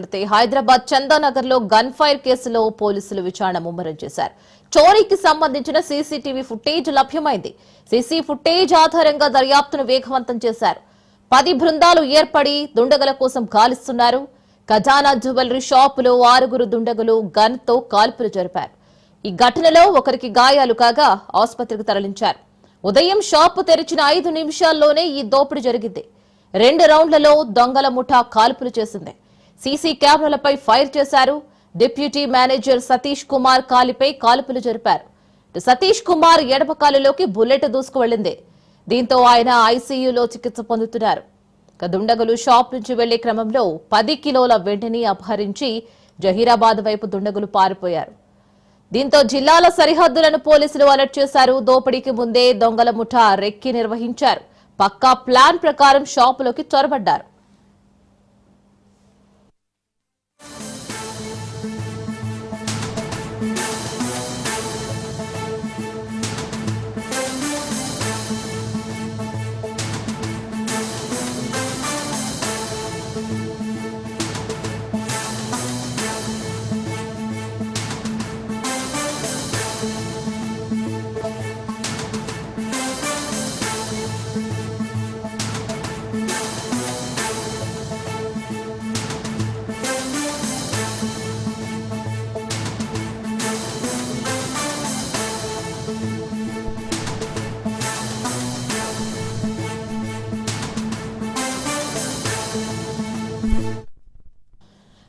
హైదరాబాద్ చందానగర్ లో gun fire కేసులో పోలీసులు విచారణ ముమ్మరం చేశారు. చోరీకి సంబంధించిన సీసీటీవీ ఫుటేజ్ లభ్యమైంది. సీసీ ఫుటేజ్ ఆధారంగా దర్యాప్తును వేగవంతం చేశారు. 10 బృందాలు ఏర్పడి దుండగల కోసం గాలిస్తున్నారు. ఖజానా జ్యువెలరీ షాపులో 6 దుండగులు గన్ తో కాల్పులు జరిపారు. ఈ ఘటనలో ఒకరికి గాయాలు కాగా ఆసుపత్రికి తరలించారు. ఉదయం షాపు తెరిచిన 5 నిమిషాల్లోనే ఈ దోపిడీ జరిగింది. 2 రౌండ్లలో దొంగల ముఠా కాల్పులు చేసింది. సీసీ కెమెరాలపై ఫైర్ చేశారు. డిప్యూటీ మేనేజర్ సతీష్ కుమార్ కాలిపై కాల్పులు జరిపారు. సతీష్ కుమార్ ఎడమ కాలులోకి బుల్లెట్ దూసుకువెళ్లింది. దీంతో ఆయన ఐసీయూలో చికిత్స పొందుతున్నారు. దుండగులు షాప్ నుంచి వెళ్లే క్రమంలో 10 కిలోల వెండిని అపహరించి జహీరాబాద్ వైపు దుండగులు పారిపోయారు. దీంతో జిల్లాల సరిహద్దులను పోలీసులు అలర్ట్ చేశారు. దోపిడీకి ముందే దొంగల ముఠా రెక్కి నిర్వహించారు. పక్కా ప్లాన్ ప్రకారం షాపులోకి చొరబడ్డారు.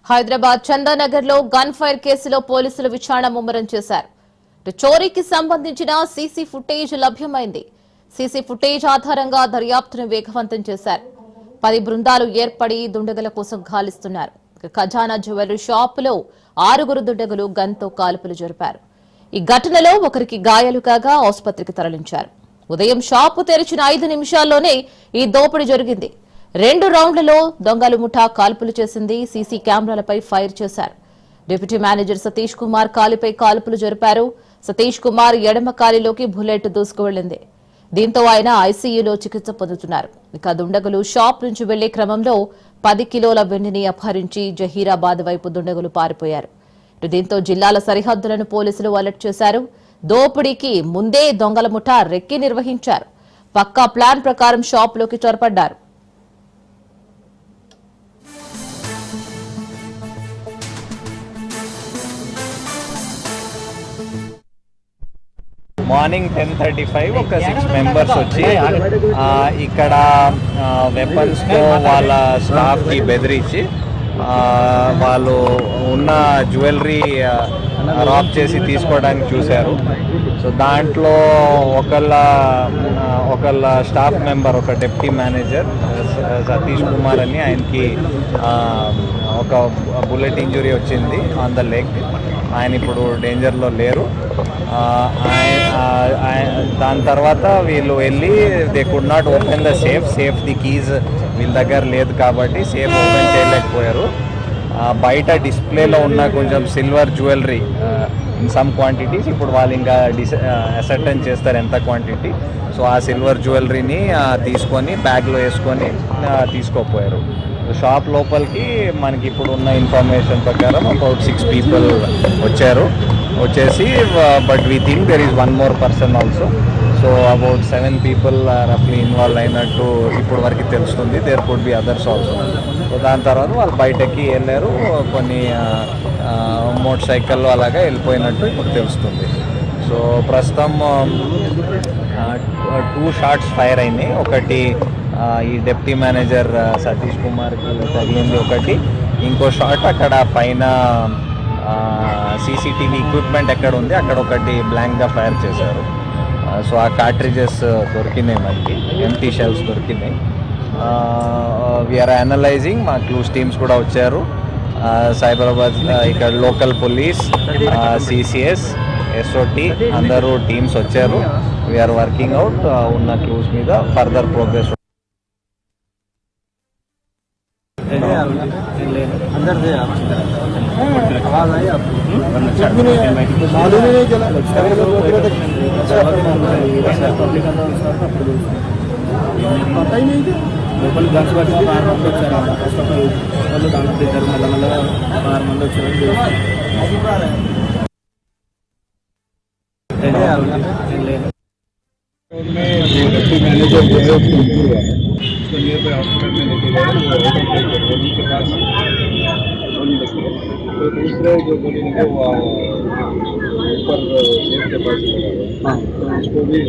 హైదరాబాద్ చందానగర్ లో గన్ ఫైర్ కేసులో పోలీసులు విచారణ ముమ్మరం చేశారు. చోరీకి సంబంధించిన సీసీ ఫుటేజ్ లభ్యమైంది. సీసీ ఫుటేజ్ ఆధారంగా దర్యాప్తును వేగవంతం చేశారు. 10 బృందాలు ఏర్పడి దుండగుల కోసం గాలిస్తున్నారు. ఖజానా జ్యువెలరీ షాపులో 6 దుండగులు గన్ తో కాల్పులు జరిపారు. ఈ ఘటనలో ఒకరికి గాయాలు కాగా ఆసుపత్రికి తరలించారు. ఉదయం షాపు తెరిచిన 5 నిమిషాల్లోనే ఈ దోపిడీ జరిగింది. 2 రౌండ్లలో దొంగల ముఠా కాల్పులు చేసింది. సీసీ కెమెరాలపై ఫైర్ చేశారు. డిప్యూటీ మేనేజర్ సతీష్ కుమార్ కాలిపై కాల్పులు జరిపారు. సతీష్ కుమార్ ఎడమ కాలిలోకి బుల్లెట్ దూసుకువెళ్లింది. దీంతో ఆయన ఐసీయూలో చికిత్స పొందుతున్నారు. ఇక దుండగులు షాప్ నుంచి వెళ్లే క్రమంలో 10 కిలోల వెండిని అపహరించి జహీరాబాద్ వైపు దుండగులు పారిపోయారు. దీంతో జిల్లాల సరిహద్దులను పోలీసులు అలర్ట్ చేశారు. దోపిడీకి ముందే దొంగల ముఠా రెక్కి నిర్వహించారు. పక్కా ప్లాన్ ప్రకారం షాపులోకి చొరబడ్డారు. మార్నింగ్ 10:35 ఒక 6 మెంబర్స్ వచ్చి ఇక్కడ వెపన్స్తో వాళ్ళ స్టాఫ్కి బెదిరించి వాళ్ళు ఉన్న జ్యువెలరీ రాబ్ చేసి తీసుకోవడానికి చూశారు. సో దాంట్లో ఒకళ్ళ స్టాఫ్ మెంబర్, ఒక డిప్యూటీ మేనేజర్ సతీష్ కుమార్ అని, ఆయనకి ఒక బుల్లెట్ ఇంజురీ వచ్చింది ఆన్ ద లెగ్. ఆయన ఇప్పుడు డేంజర్లో లేరు. దాని తర్వాత వీళ్ళు వెళ్ళి they could not open the safe the keys వీళ్ళ దగ్గర లేదు కాబట్టి సేఫ్ ఓపెన్ చేయలేకపోయారు. బయట డిస్ప్లేలో ఉన్న కొంచెం silver jewellery in some quantities ఇప్పుడు వాళ్ళు ఇంకా అసర్టైన్ చేస్తారు ఎంత క్వాంటిటీ. సో ఆ సిల్వర్ జ్యువెలరీని తీసుకొని బ్యాగ్లో వేసుకొని తీసుకోపోయారు. షాప్ లోపలికి మనకి ఇప్పుడు ఉన్న ఇన్ఫర్మేషన్ ప్రకారం అబౌట్ 6 పీపుల్ వచ్చేసి but we think there is 1 more person also. So about 7 people రఫ్లీ ఇన్వాల్వ్ అయినట్టు ఇప్పుడు వరకు తెలుస్తుంది. There could be others also. So దాని తర్వాత వాళ్ళు బయటకి వెళ్ళారు. కొన్ని మోటార్ సైకిల్లో అలాగా వెళ్ళిపోయినట్టు ఇప్పుడు తెలుస్తుంది. సో ప్రస్తుతం 2 షాట్స్ ఫైర్ అయినాయి. ఒకటి ఈ డిప్యూటీ మేనేజర్ సతీష్ కుమార్కి తగిలింది ఒకటి. ఇంకో షాట్ అక్కడ పైన సీసీటీవీ ఎక్విప్మెంట్ ఎక్కడ ఉంది అక్కడ ఒకటి బ్లాంక్గా ఫైర్ చేశారు. సో ఆ కార్ట్రిజెస్ దొరికినాయి, మనకి ఎంటీ షెల్స్ దొరికినాయి. We are analysing. మా క్లూస్ టీమ్స్ కూడా వచ్చారు. సైబరాబాద్ ఇక్కడ లోకల్ పోలీస్, సిసిఎస్, ఎస్ఓటి అందరూ టీమ్స్ వచ్చారు. వీఆర్ వర్కింగ్ అవుట్ ఉన్న క్లూస్ మీద ఫర్దర్ ప్రోగ్రెస్. अंदर से आवाज आई आपको? पता ही नहीं था। లోపలికి గన్స్ పట్టి 6 మంది వచ్చారు. ఫస్ట్ ఆఫ్ ఆల్ వాళ్ళు దాంట్లో ఇద్దరు మెల్లమెల్లగా 6 మంది వచ్చారు. डिप्टी मैनेजर जो है उसको हुआ है, उसको नियर बाई हॉस्पिटल में लेके गए, वो आउट ऑफ डेट गोली के पास गोली लगी है। तो दूसरे जो गोली लगे वो ऊपर गेट के पास लगा हुआ है, तो उसको भी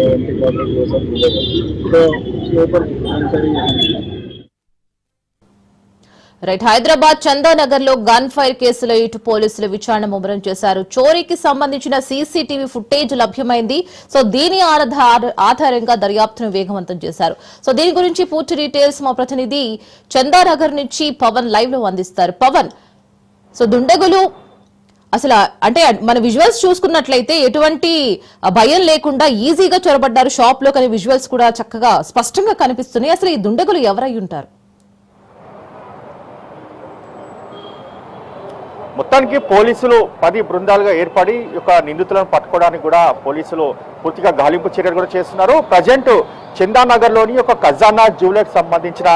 एंटीबायोटिक वो सब मिलेगा, तो उसके ऊपर जानकारी రైట్. హైదరాబాద్ చందానగర్ లో గన్ ఫైర్ కేసులో ఇటు పోలీసులు విచారణ ముమ్మరం చేశారు. చోరీకి సంబంధించిన సీసీటీవీ ఫుటేజ్ లభ్యమైంది. సో దీని ఆధారంగా దర్యాప్తును వేగవంతం చేశారు. సో దీని గురించి పూర్తి డీటెయిల్స్ మా ప్రతినిధి చందానగర్ నుంచి పవన్ లైవ్ లో అందిస్తారు. పవన్, సో దుండగులు అసలు అంటే మన విజువల్స్ చూసుకున్నట్లయితే ఎటువంటి భయం లేకుండా ఈజీగా చొరబడ్డారు షాప్ లో, కానీ విజువల్స్ కూడా చక్కగా స్పష్టంగా కనిపిస్తున్నాయి. అసలు ఈ దుండగులు ఎవరై ఉంటారు? మొత్తానికి పోలీసులు 10 బృందాలుగా ఏర్పడి యొక్క నిందితులను పట్టుకోవడానికి కూడా పోలీసులు పూర్తిగా గాలింపు చర్యలు కూడా చేస్తున్నారు. ప్రజెంట్ చందానగర్లోని ఒక ఖజానా జ్యువెలర్స్ సంబంధించిన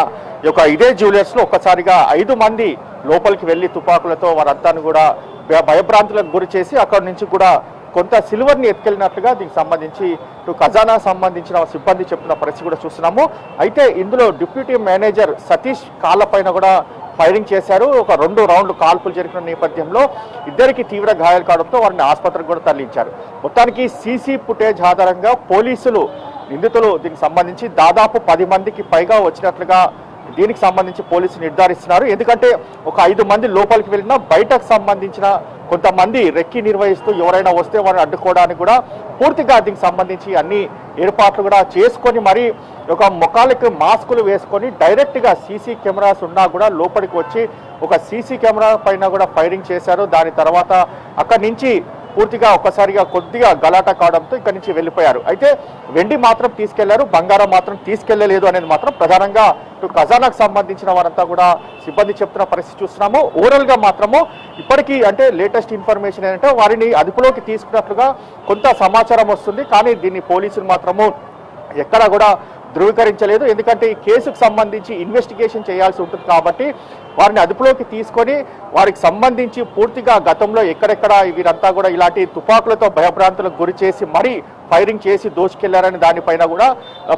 ఇదే జ్యువెలర్స్ లో ఒక్కసారిగా 5 మంది లోపలికి వెళ్లి తుపాకులతో వారంతా కూడా భయభ్రాంతులకు గురి చేసి అక్కడి నుంచి కూడా కొంత సిల్వర్ ని ఎత్తుకెళ్ళినట్లుగా దీనికి సంబంధించి ఖజానా సంబంధించిన సిబ్బంది చెప్తున్న పరిస్థితి కూడా చూస్తున్నాము. అయితే ఇందులో డిప్యూటీ మేనేజర్ సతీష్ కాళ్ళపైన కూడా ఫైరింగ్ చేశారు. ఒక 2 రౌండ్లు కాల్పులు జరిగిన నేపథ్యంలో ఇద్దరికి తీవ్ర గాయాలు కావడంతో వారిని ఆసుపత్రికి కూడా తరలించారు. మొత్తానికి సీసీ ఫుటేజ్ ఆధారంగా పోలీసులు నిందితులు దీనికి సంబంధించి దాదాపు 10 మందికి పైగా వచ్చినట్లుగా దీనికి సంబంధించి పోలీసులు నిర్ధారిస్తున్నారు. ఎందుకంటే ఒక 5 మంది లోపలికి వెళ్ళినా బయటకు సంబంధించిన కొంతమంది రెక్కి నిర్వహిస్తూ ఎవరైనా వస్తే వారిని అడ్డుకోవడానికి కూడా పూర్తిగా దీనికి సంబంధించి అన్ని ఏర్పాట్లు కూడా చేసుకొని మరి ఒక ముఖాలకు మాస్కులు వేసుకొని డైరెక్ట్గా సీసీ కెమెరాస్ ఉన్నా కూడా లోపలికి వచ్చి ఒక సీసీ కెమెరా పైన కూడా ఫైరింగ్ చేశారు. దాని తర్వాత అక్కడి నుంచి పూర్తిగా ఒక్కసారిగా కొద్దిగా గలాట కావడంతో ఇక్కడి నుంచి వెళ్ళిపోయారు. అయితే వెండి మాత్రం తీసుకెళ్లారు, బంగారం మాత్రం తీసుకెళ్లలేదు అనేది మాత్రం ప్రధానంగా ఖజానాకు సంబంధించిన వారంతా కూడా సిబ్బంది చెప్తున్న పరిస్థితి చూస్తున్నాము. ఓవరాల్ గా మాత్రము ఇప్పటికీ అంటే లేటెస్ట్ ఇన్ఫర్మేషన్ ఏంటంటే వారిని అదుపులోకి తీసుకున్నట్లుగా కొంత సమాచారం వస్తుంది. కానీ దీన్ని పోలీసులు మాత్రము ఎక్కడా కూడా ధృవీకరించలేదు. ఎందుకంటే ఈ కేసుకు సంబంధించి ఇన్వెస్టిగేషన్ చేయాల్సి ఉంటుంది కాబట్టి వారిని అదుపులోకి తీసుకొని వారికి సంబంధించి పూర్తిగా గతంలో ఎక్కడెక్కడ వీరంతా కూడా ఇలాంటి తుపాకులతో భయభ్రాంతులకు గురి చేసి మరీ ఫైరింగ్ చేసి దోచుకెళ్లారని దానిపైన కూడా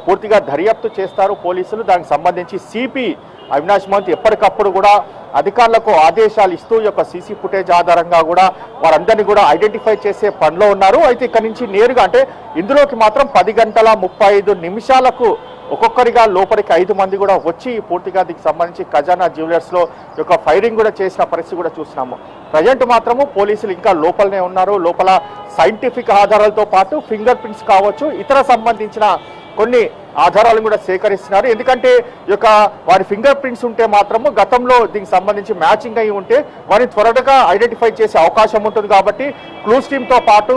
పూర్తిగా దర్యాప్తు చేస్తారు పోలీసులు. దానికి సంబంధించి సిపి అవినాష్ మంత్ ఎప్పటికప్పుడు కూడా అధికారులకు ఆదేశాలు ఇస్తూ ఈ యొక్క సీసీ ఫుటేజ్ ఆధారంగా కూడా వారందరినీ కూడా ఐడెంటిఫై చేసే పనిలో ఉన్నారు. అయితే ఇక్కడ నుంచి నేరుగా అంటే ఇందులోకి మాత్రం 10:35 ఒక్కొక్కరిగా లోపలికి 5 మంది కూడా వచ్చి పూర్తిగా దీనికి సంబంధించి ఖజానా జ్యువెలర్స్ లో యొక్క ఫైరింగ్ కూడా చేసిన పరిస్థితి కూడా చూస్తున్నాము. ప్రజెంట్ మాత్రము పోలీసులు ఇంకా లోపలనే ఉన్నారు. లోపల సైంటిఫిక్ ఆధారాలతో పాటు ఫింగర్ ప్రింట్స్ కావచ్చు, ఇతర సంబంధించిన కొన్ని ఆధారాలను కూడా సేకరిస్తున్నారు. ఎందుకంటే వారి ఫింగర్ ప్రింట్స్ ఉంటే మాత్రము గతంలో దీనికి సంబంధించి మ్యాచింగ్ అయి ఉంటే వారిని త్వరగా ఐడెంటిఫై చేసే అవకాశం ఉంటుంది. కాబట్టి క్లూస్ టీమ్ తో పాటు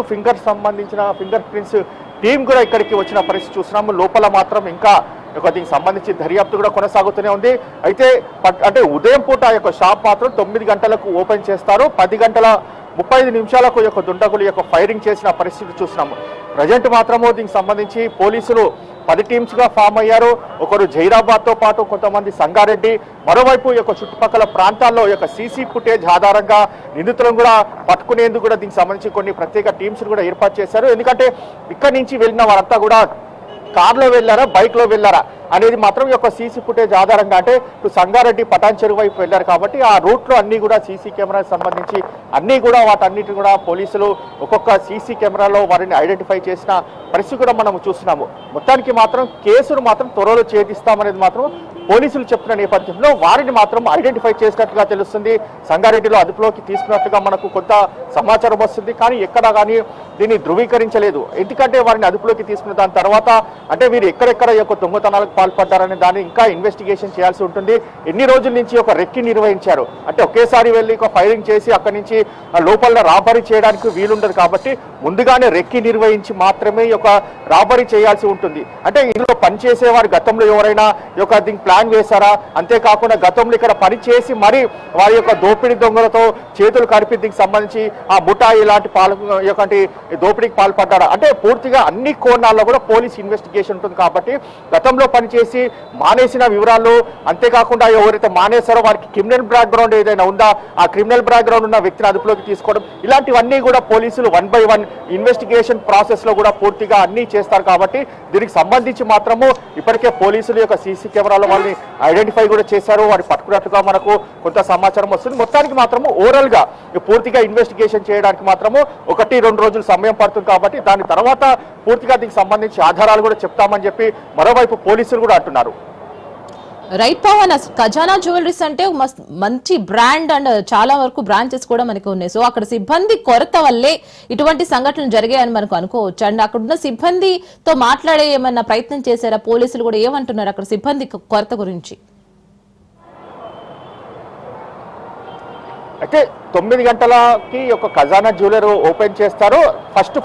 సంబంధించిన ఫింగర్ ప్రింట్స్ టీం కూడా ఇక్కడికి వచ్చిన పరిస్థితి చూస్తున్నాము. లోపల మాత్రం ఇంకా దీనికి సంబంధించి దర్యాప్తు కూడా కొనసాగుతూనే ఉంది. అయితే అంటే ఉదయం పూట షాప్ మాత్రం 9 గంటలకు ఓపెన్ చేస్తారు. 10:35 దుండగులు ఫైరింగ్ చేసిన పరిస్థితి చూస్తున్నాము. ప్రజెంట్ మాత్రము దీనికి సంబంధించి పోలీసులు 10 టీమ్స్ గా ఫామ్ అయ్యారు. ఒకరు జైరాబాద్ తో పాటు కొంతమంది సంగారెడ్డి, మరోవైపు చుట్టుపక్కల ప్రాంతాల్లో సీసీ ఫుటేజ్ ఆధారంగా నిందితులను కూడా పట్టుకునేందుకు కూడా దీనికి సంబంధించి కొన్ని ప్రత్యేక టీమ్స్ కూడా ఏర్పాటు చేశారు. ఎందుకంటే ఇక్కడి నుంచి వెళ్ళిన వారంతా కూడా కార్లో వెళ్ళారా, బైక్ లో వెళ్ళారా అనేది మాత్రం సీసీ ఫుటేజ్ ఆధారంగా అంటే సంగారెడ్డి పటాన్ చెరువు వైపు వెళ్ళారు కాబట్టి ఆ రూట్ లో అన్ని కూడా సీసీ కెమెరాకి సంబంధించి అన్ని కూడా వాటన్నిటిని కూడా పోలీసులు ఒక్కొక్క సీసీ కెమెరాలో వారిని ఐడెంటిఫై చేసిన పరిస్థితి కూడా మనం చూస్తున్నాము. మొత్తానికి మాత్రం కేసును మాత్రం త్వరలో ఛేదిస్తామనేది మాత్రం పోలీసులు చెప్తున్న నేపథ్యంలో వారిని మాత్రం ఐడెంటిఫై చేసినట్టుగా తెలుస్తుంది. సంగారెడ్డిలో అదుపులోకి తీసుకున్నట్టుగా మనకు కొంత సమాచారం వస్తుంది. కానీ ఎక్కడా కానీ దీన్ని ధృవీకరించలేదు. ఎందుకంటే వారిని అదుపులోకి తీసుకున్న దాని తర్వాత అంటే వీరు ఎక్కడెక్కడ దొంగతనాలకు పాల్పడ్డారనే దాన్ని ఇంకా ఇన్వెస్టిగేషన్ చేయాల్సి ఉంటుంది. ఎన్ని రోజుల నుంచి ఒక రెక్కి నిర్వహించారు అంటే ఒకేసారి వెళ్ళి ఒక ఫైరింగ్ చేసి అక్కడి నుంచి లోపల రాబరీ చేయడానికి వీలుండదు కాబట్టి ముందుగానే రెక్కి నిర్వహించి మాత్రమే ఈ యొక్క రాబరీ చేయాల్సి ఉంటుంది. అంటే ఇందులో పనిచేసేవారు గతంలో ఎవరైనా ఈ యొక్క దీనికి ప్లాన్ వేశారా, అంతేకాకుండా గతంలో ఇక్కడ పని చేసి మరి వారి యొక్క దోపిడీ దొంగలతో చేతులు కలిపి దీనికి సంబంధించి ఆ ముఠా ఇలాంటి దోపిడీకి పాల్పడ్డారా అంటే పూర్తిగా అన్ని కోణాల్లో కూడా పోలీస్ ఇన్వెస్టిగేషన్ ఉంటుంది. కాబట్టి గతంలో పనిచేసి మానేసిన వివరాలు, అంతేకాకుండా ఎవరైతే మానేశారో వారికి క్రిమినల్ బ్యాక్గ్రౌండ్ ఏదైనా ఉందా, ఆ క్రిమినల్ బ్యాక్గ్రౌండ్ ఉన్న వ్యక్తిని అదుపులోకి తీసుకోవడం, ఇలాంటివన్నీ కూడా పోలీసులు 1 by 1 ఇన్వెస్టిగేషన్ ప్రాసెస్ లో కూడా పూర్తిగా అన్ని చేస్తారు. కాబట్టి దీనికి సంబంధించి మాత్రము ఇప్పటికే పోలీసులు యొక్క సీసీ కెమెరాలో వాళ్ళని ఐడెంటిఫై కూడా చేశారు, వారిని పట్టుకున్నట్టుగా మనకు కొంత సమాచారం వస్తుంది. మొత్తానికి మాత్రము ఓవరాల్ గా పూర్తిగా ఇన్వెస్టిగేషన్ చేయడానికి మాత్రము 1-2 రోజులు సమయం పడుతుంది. కాబట్టి దాని తర్వాత పూర్తిగా దీనికి సంబంధించి ఆధారాలు కూడా చెప్తామని చెప్పి మరోవైపు పోలీసులు కూడా అంటున్నారు. రైట్ పవన్, ఖజానా జ్యువెలరీస్ అంటే మంచి బ్రాండ్ అండ్ చాలా వరకు బ్రాంచెస్ కూడా మనకు ఉన్నాయి. సో అక్కడ సిబ్బంది కొరత వల్లే ఇటువంటి సంఘటనలు జరిగాయని మనకు అనుకోవచ్చు. అండ్ అక్కడ ఉన్న సిబ్బందితో మాట్లాడే ఏమన్నా ప్రయత్నం చేశారా? పోలీసులు కూడా ఏమంటున్నారు అక్కడ సిబ్బంది కొరత గురించి? అయితే 9 గంటలకి ఒక ఖజానా జ్యువెలరీ ఓపెన్ చేస్తారు.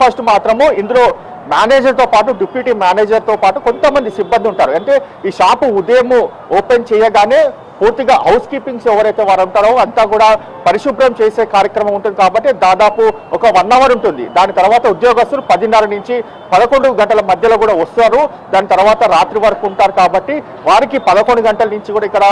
ఫస్ట్ మాత్రము ఇందులో మేనేజర్తో పాటు డిప్యూటీ మేనేజర్తో పాటు కొంతమంది సిబ్బంది ఉంటారు. అంటే ఈ షాపు ఉదయం ఓపెన్ చేయగానే పూర్తిగా హౌస్ కీపింగ్స్ ఎవరైతే వారు ఉంటారో అంతా కూడా పరిశుభ్రం చేసే కార్యక్రమం ఉంటుంది. కాబట్టి దాదాపు ఒక 1 అవర్ ఉంటుంది. దాని తర్వాత ఉద్యోగస్తులు 10:30 నుంచి 11 గంటల మధ్యలో కూడా వస్తారు. దాని తర్వాత రాత్రి వరకు ఉంటారు. కాబట్టి వారికి 11 గంటల నుంచి కూడా ఇక్కడ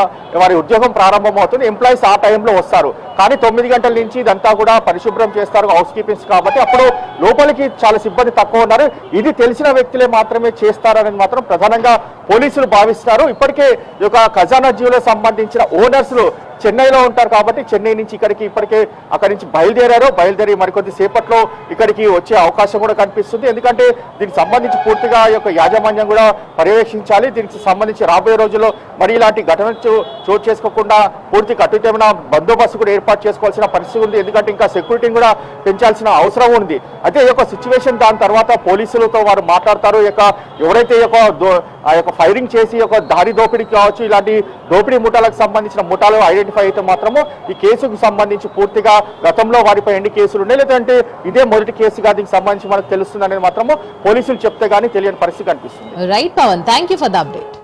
వారి ఉద్యోగం ప్రారంభం అవుతుంది. ఎంప్లాయీస్ ఆ టైంలో వస్తారు. కానీ 9 గంటల నుంచి ఇదంతా కూడా పరిశుభ్రం చేస్తారు హౌస్ కీపింగ్స్. కాబట్టి అప్పుడు లోపలికి చాలా సిబ్బంది తక్కువ ఉన్నారు. ఇది తెలిసిన వ్యక్తులే మాత్రమే చేస్తారని మాత్రం ప్రధానంగా పోలీసులు భావిస్తారు. ఇప్పటికే ఈ యొక్క ఖజానా జ్యువెలరీ సంబంధించిన ఓనర్స్లు చెన్నైలో ఉంటారు. కాబట్టి చెన్నై నుంచి ఇప్పటికే అక్కడి నుంచి బయలుదేరి మరికొద్ది సేపట్లో ఇక్కడికి వచ్చే అవకాశం కూడా కనిపిస్తుంది. ఎందుకంటే దీనికి సంబంధించి పూర్తిగా ఈ యొక్క యాజమాన్యం కూడా పర్యవేక్షించాలి. దీనికి సంబంధించి రాబోయే రోజుల్లో మరి ఇలాంటి ఘటనలు చోటు చేసుకోకుండా పూర్తి కట్టుదిట్టమైన బందోబస్తు కూడా ఏర్పాటు చేసుకోవాల్సిన పరిస్థితి ఉంది. ఎందుకంటే ఇంకా సెక్యూరిటీని కూడా పెంచాల్సిన అవసరం ఉంది. అయితే ఈ యొక్క సిచ్యువేషన్ దాని తర్వాత పోలీసులతో వారు మాట్లాడతారు. ఎవరైతే ఆ యొక్క ఫైరింగ్ చేసి ఒక దారి దోపిడీ కావచ్చు, ఇలాంటి దోపిడీ ముఠాలకు సంబంధించిన ముఠాలు ఐడెంటిఫై అయితే మాత్రము ఈ కేసుకు సంబంధించి పూర్తిగా గతంలో వారిపై ఎన్ని కేసులు ఉన్నాయి, లేదంటే ఇదే మొదటి కేసుగా దీనికి సంబంధించి మనకు తెలుస్తుంది అనేది మాత్రము పోలీసులు చెప్తే గానీ తెలియని పరిస్థితి కనిపిస్తుంది. Right Pavan, thank you for the update.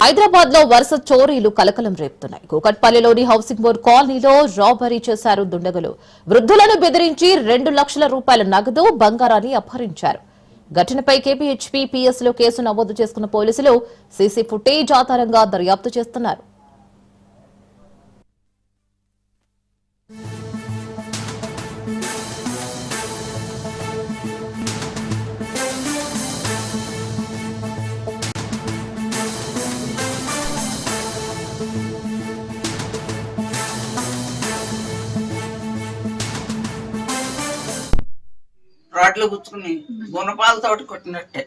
Hyderabad లో వరుస చోరీలు కలకలం రేపుతున్నాయి. కూకట్పల్లిలోని హౌసింగ్ బోర్డు కాలనీలో రాబరీ చేశారు దుండగులు. వృద్ధులను బెదిరించి 2 లక్షల రూపాయల నగదు, బంగారాన్ని అపహరించారు. ఘటనపై కేపీహెచ్పీ పిఎస్ లో కేసు నమోదు చేసుకున్న పోలీసులు సీసీ ఫుటేజ్ ఆధారంగా దర్యాప్తు చేస్తున్నారు. రాడ్లు గుచ్చుకుని గుణపాలతో కొట్టినట్టే.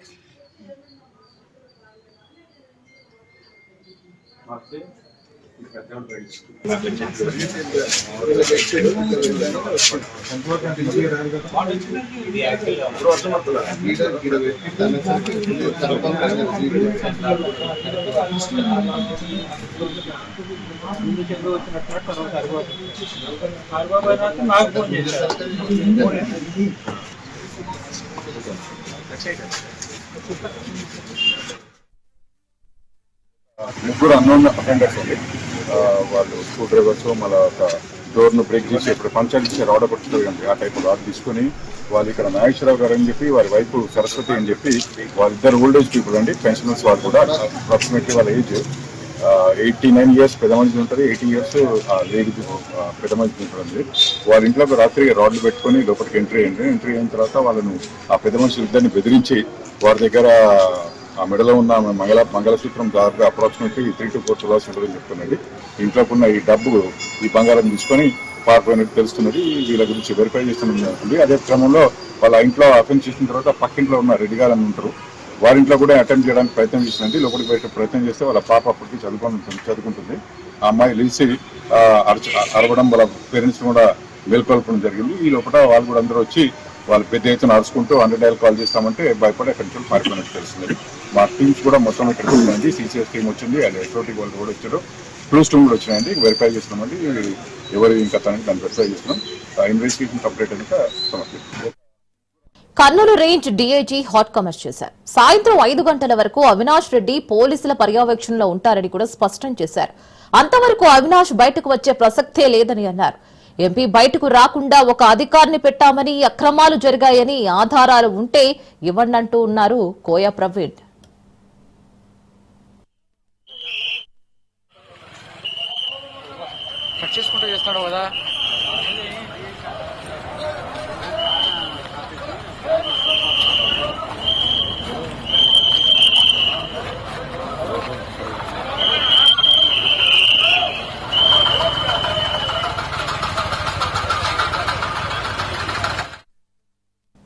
ముగ్గురు అన్నోన్ అఫెండర్స్ అండి. వాళ్ళు స్క్రూ డ్రైవర్స్ మళ్ళీ ఒక డోర్ను బ్రేక్ చేసి ఇప్పుడు పంచర్ చేసి రాడ్ పట్టుకోండి ఆ టైప్ రాడ్ తీసుకుని వాళ్ళు ఇక్కడ నాగేశ్వరరావు గారు అని చెప్పి వారి వైపు సరస్వతి అని చెప్పి వాళ్ళిద్దరు ఓల్డ్ ఏజ్ పీపుల్ అండి, పెన్షనర్స్. వాళ్ళు కూడా అప్రాక్సిమేట్లీ వాళ్ళ ఏజ్ 89 years పెద్ద మనిషి ఉంటుంది, 80 years లేడీ పెద్ద మనిషి ఉంటుంది. వాళ్ళ ఇంట్లో రాత్రి రాడ్లు పెట్టుకొని లోపలికి ఎంట్రీ అయిన తర్వాత వాళ్ళను ఆ పెద్ద మనుషులు ఇద్దరిని బెదిరించి వారి దగ్గర ఆ మెడలో ఉన్న మంగళసూత్రం దాదాపు అప్రాక్సిమేట్లీ 3 to 4 tulas ఉంటుందని చెప్తున్నది. ఇంట్లోకున్న ఈ డబ్బు ఈ బంగారం తీసుకొని పారిపోయినట్టు తెలుస్తున్నది. వీళ్ళ గురించి వెరిఫై చేస్తున్నది. అదే క్రమంలో వాళ్ళ ఇంట్లో అఫెన్స్ చేసిన తర్వాత పక్కింట్లో ఉన్న రెడ్డి గారు అని ఉంటారు, వారింట్లో కూడా అటెంప్ట్ చేయడానికి ప్రయత్నం చేసినది. లోపలికి బయట ప్రయత్నం చేస్తే వాళ్ళ పాప అప్పటికి చదువుకుంటుంది. ఆ అమ్మాయి లేచి అరవడం, వాళ్ళ పేరెంట్స్ కూడా మేల్కొల్పడం జరిగింది. ఈ లోపల వాళ్ళు కూడా అందరూ వచ్చి వాళ్ళు పెద్ద ఎత్తున నడుచుకుంటూ 100 డైల్ కాల్ చేస్తామంటే భయపడి అక్కడి నుంచి పారిపోయినట్టు తెలుస్తుంది. మా టీమ్స్ కూడా మొత్తం ఇక్కడికి వచ్చింది, సిసిఎస్ టీం వచ్చింది, అండ్ ఎస్ఓటీ వాళ్ళు కూడా వచ్చారు, క్లూస్ టీమ్ కూడా వచ్చినాయండి. వెరిఫై చేస్తున్నామండి ఎవరు ఇంకా తనకి దాన్ని వెరిఫై చేస్తున్నాం. ఇన్వెస్టిగేషన్ కంప్లీట్ అయినాక సమర్పిస్తాం. Kurnool range DIG hot comments చేశారు. సాయంత్రం 5 గంటల వరకు అవినాష్ రెడ్డి పోలీసుల పర్యవేక్షణలో ఉంటారని కూడా స్పష్టం చేశారు. అంతవరకు అవినాష్ బయటకు వచ్చే ప్రసక్తే లేదని అన్నారు. ఎంపీ బయటకు రాకుండా ఒక అధికారిని పెట్టామని, అక్రమాలు జరిగాయని ఆధారాలు ఉంటే ఇవ్వండంటూ ఉన్నారు Koya Praveen.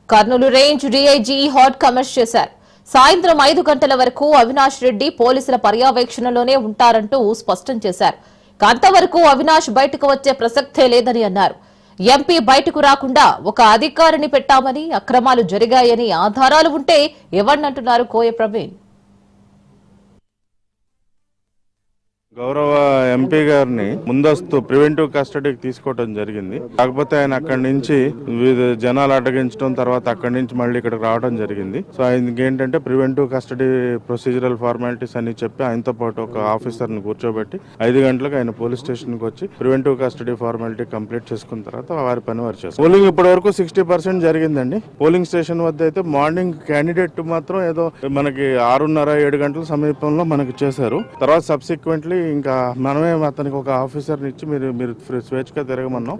Kurnool range DIG hot comments చేశారు. సాయంత్రం 5 గంటల వరకు అవినాష్ రెడ్డి పోలీసుల పర్యవేక్షణలోనే ఉంటారంటూ స్పష్టం చేశారు. అంతవరకు అవినాష్ బయటకు వచ్చే ప్రసక్తే లేదని అన్నారు. ఎంపీ బయటకు రాకుండా ఒక అధికారిని పెట్టామని, అక్రమాలు జరిగాయని ఆధారాలు ఉంటే ఇవ్వండంటున్నారు కోయ ప్రవీణ్. గౌరవ ఎంపీ గారిని ముందస్తు ప్రివెంటివ్ కస్టడీకి తీసుకోవడం జరిగింది. కాకపోతే ఆయన అక్కడి నుంచి వివిధ జనాలు అడ్డగించడం, తర్వాత అక్కడి నుంచి మళ్ళీ ఇక్కడికి రావడం జరిగింది. సో ఆయనకి ఏంటంటే ప్రివెంటివ్ కస్టడీ ప్రొసీజరల్ ఫార్మాలిటీస్ అని చెప్పి ఆయనతో పాటు ఒక ఆఫీసర్ ని కూర్చోబెట్టి 5 గంటలకు ఆయన పోలీస్ స్టేషన్ కి వచ్చి ప్రివెంటివ్ కస్టడీ ఫార్మాలిటీ కంప్లీట్ చేసుకున్న తర్వాత వారి పని వారు చేస్తారు. పోలింగ్ ఇప్పటి వరకు 60% జరిగిందండి. పోలింగ్ స్టేషన్ వద్ద అయితే మార్నింగ్ క్యాండిడేట్ మాత్రం ఏదో మనకి 6:30-7 గంటల సమీపంలో మనకి చేశారు. తర్వాత సబ్సిక్వెంట్లీ ఇంకా మనమే అతనికి ఒక ఆఫీసర్ని ఇచ్చి మీరు స్వేచ్ఛగా తిరగమన్నాం.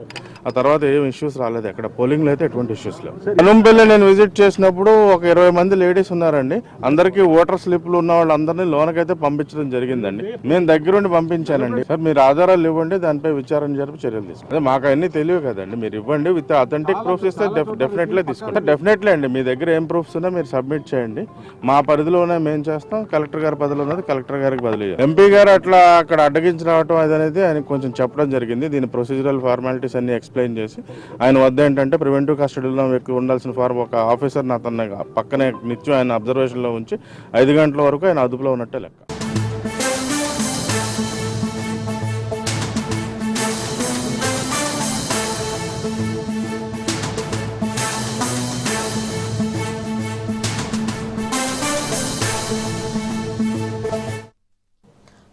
ఆ తర్వాత ఏం ఇష్యూస్ రాలేదు. అక్కడ పోలింగ్ లో అయితే ఎటువంటి ఇష్యూస్ లేవు. అనుంపల్లి నేను విజిట్ చేసినప్పుడు ఒక 20 మంది లేడీస్ ఉన్నారండి. అందరికీ ఓటర్ స్లిప్లు ఉన్న వాళ్ళందరినీ లోనకైతే పంపించడం జరిగిందండి. మేము దగ్గరుండి పంపించానండి. సార్ మీరు ఆధారాలు ఇవ్వండి, దానిపై విచారణ జరిపి చర్యలు తీసుకుంటాం. మాకు అన్ని తెలియదు కదండి, మీరు ఇవ్వండి. విత్ అథెంటిక్ ప్రూఫ్స్ ఇస్తే డెఫినెట్లీ తీసుకుంటాం. డెఫినెట్లీ అండి, మీ దగ్గర ఏం ప్రూఫ్స్ ఉన్నా మీరు సబ్మిట్ చేయండి. మా పరిధిలోనే మేము చేస్తాం. కలెక్టర్ గారి పరిధిలో ఉన్నది కలెక్టర్ గారికి బదిలీ. ఎంపీ గారు అట్లా అక్కడ అడ్డగించి రావటం అనేది ఆయనకు కొంచెం చెప్పడం జరిగింది. దీని ప్రొసీజరల్ ఫార్మాలిటీస్ అన్ని ఎక్స్ప్లెయిన్ చేసి ఆయన వద్ద ఏంటంటే ప్రివెంటివ్ కస్టడీలో ఉండాల్సిన ఒక ఆఫీసర్ని అతన్ని పక్కనే నిత్యం ఆయన అబ్జర్వేషన్లో ఉంచి 5 గంటల వరకు ఆయన అదుపులో ఉన్నట్టే లెక్క.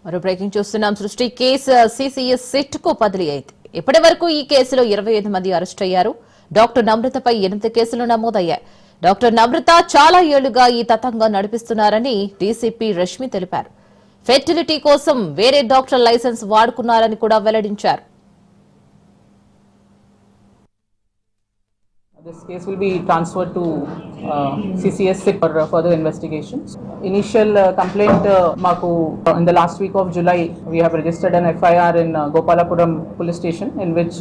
మరో బ్రేకింగ్ చూస్తున్నాం. సృష్టి కేసు సిసిఎస్ సిట్ కు బదిలీ అయింది. ఇప్పటి వరకు ఈ కేసులో 25 మంది అరెస్ట్ అయ్యారు. డాక్టర్ నమ్రతపై 8 కేసులు నమోదయ్యాయి. డాక్టర్ నమ్రత చాలా ఏళ్లుగా ఈ తతంగం నడిపిస్తున్నారని డీసీపీ రష్మి తెలిపారు. ఫెర్టిలిటీ కోసం వేరే డాక్టర్ లైసెన్స్ వాడుకున్నారని కూడా వెల్లడించారు. This case will be transferred to CCS for further investigations. Initial complaint maku in the last week of July we have registered an FIR in Gopalapuram police station in which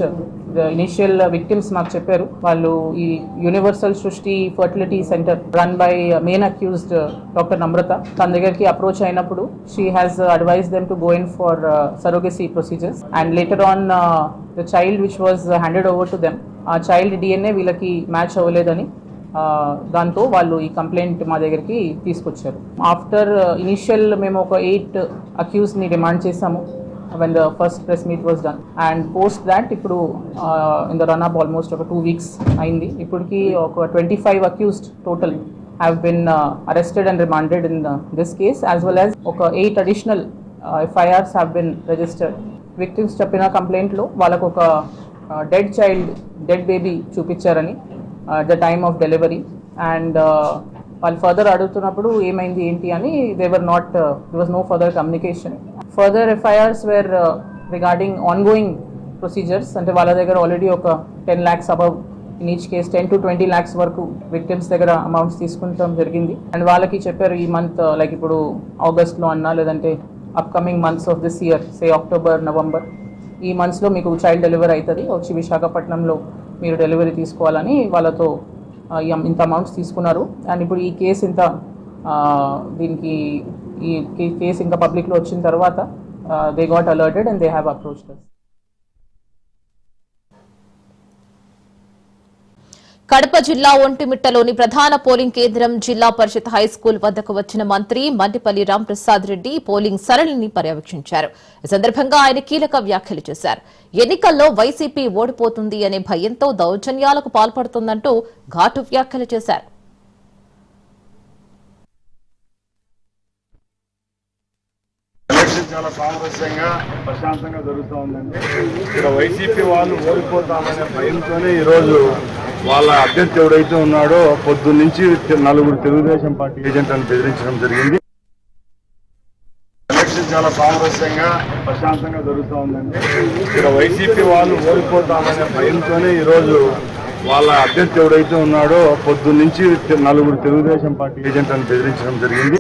the initial victims maku chepparu vallu ee Universal Srushti Fertility Center run by main accused Dr. Namrata tan దగ్గరికి approach అయినప్పుడు she has advised them to go in for surrogacy procedures and later on the child which was handed over to them ఆ child DNA వీళ్ళకి match అవ్వలేదని దాంతో వాళ్ళు ఈ complaint మా దగ్గరికి తీసుకొచ్చారు. ఆఫ్టర్ ఇనిషియల్ మేము ఒక 8 అక్యూజ్ని డిమాండ్ చేసాము when the first press meet was done and post that ఇప్పుడు in the run up almost ఒక 2 weeks అయింది. ఇప్పటికి ఒక 25 accused total have been arrested and remanded in this case as well as ఒక 8 additional FIRs have been registered. Victims చెప్పిన complaint లో వాళ్ళకు ఒక డెడ్ బేబీ చూపించారని the time of delivery and వాళ్ళు ఫర్దర్ అడుగుతున్నప్పుడు ఏమైంది ఏంటి అని there was no further communication. Further FIRs were regarding ongoing procedures అంటే వాళ్ళ దగ్గర ఆల్రెడీ ఒక 10 lakhs above in each case 10 to 20 lakhs వరకు విక్టిమ్స్ దగ్గర అమౌంట్స్ తీసుకుంటాం జరిగింది. అండ్ వాళ్ళకి చెప్పారు ఈ మంత్ లైక్ ఇప్పుడు ఆగస్ట్లో అన్నా లేదంటే upcoming months of this year say October November ఈ మంత్స్లో మీకు చైల్డ్ డెలివరీ అవుతుంది, వచ్చి విశాఖపట్నంలో మీరు డెలివరీ తీసుకోవాలని వాళ్ళతో ఇంత అమౌంట్స్ తీసుకున్నారు. అండ్ ఇప్పుడు ఈ కేసు దీనికి ఈ కేసు ఇంకా పబ్లిక్లో వచ్చిన తర్వాత they got alerted and they have approached us. Kadapa జిల్లా ఒంటిమిట్టలోని ప్రధాన పోలింగ్ కేంద్రం జిల్లా పరిషత్ హైస్కూల్ వద్దకు వచ్చిన మంత్రి మండిపల్లి రాంప్రసాద్ రెడ్డి పోలింగ్ సరళిని పర్యవేక్షించారు. ఈ సందర్భంగా ఆయన కీలక వ్యాఖ్యలు చేశారు. ఎన్నికల్లో వైసీపీ ఓడిపోతుంది అనే భయంతో దౌర్జన్యాలకు పాల్పడుతోందంటూ ఘాటు వ్యాఖ్యలు చేశారు. చాలా సామరస్యంగా ప్రశాంతంగా జరుగుతూ ఉందండి. ఇక్కడ వైసీపీ వాళ్ళు ఓడిపోతామనే భయంతోనే ఈరోజు వాళ్ళ అభ్యర్థి ఎవరైతే ఉన్నాడో పొద్దున్నుంచి 4 తెలుగుదేశం పార్టీ ఏజెంట్లను బెదిరించడం జరిగింది. ఎలక్షన్ చాలా సామరస్యంగా ప్రశాంతంగా జరుగుతూ ఉందండి. ఇక్కడ వైసీపీ వాళ్ళు ఓడిపోతామనే భయంతోనే ఈరోజు వాళ్ళ అభ్యర్థి ఎవరైతే ఉన్నాడో పొద్దున్నుంచి 4 తెలుగుదేశం పార్టీ ఏజెంట్లను బెదిరించడం జరిగింది.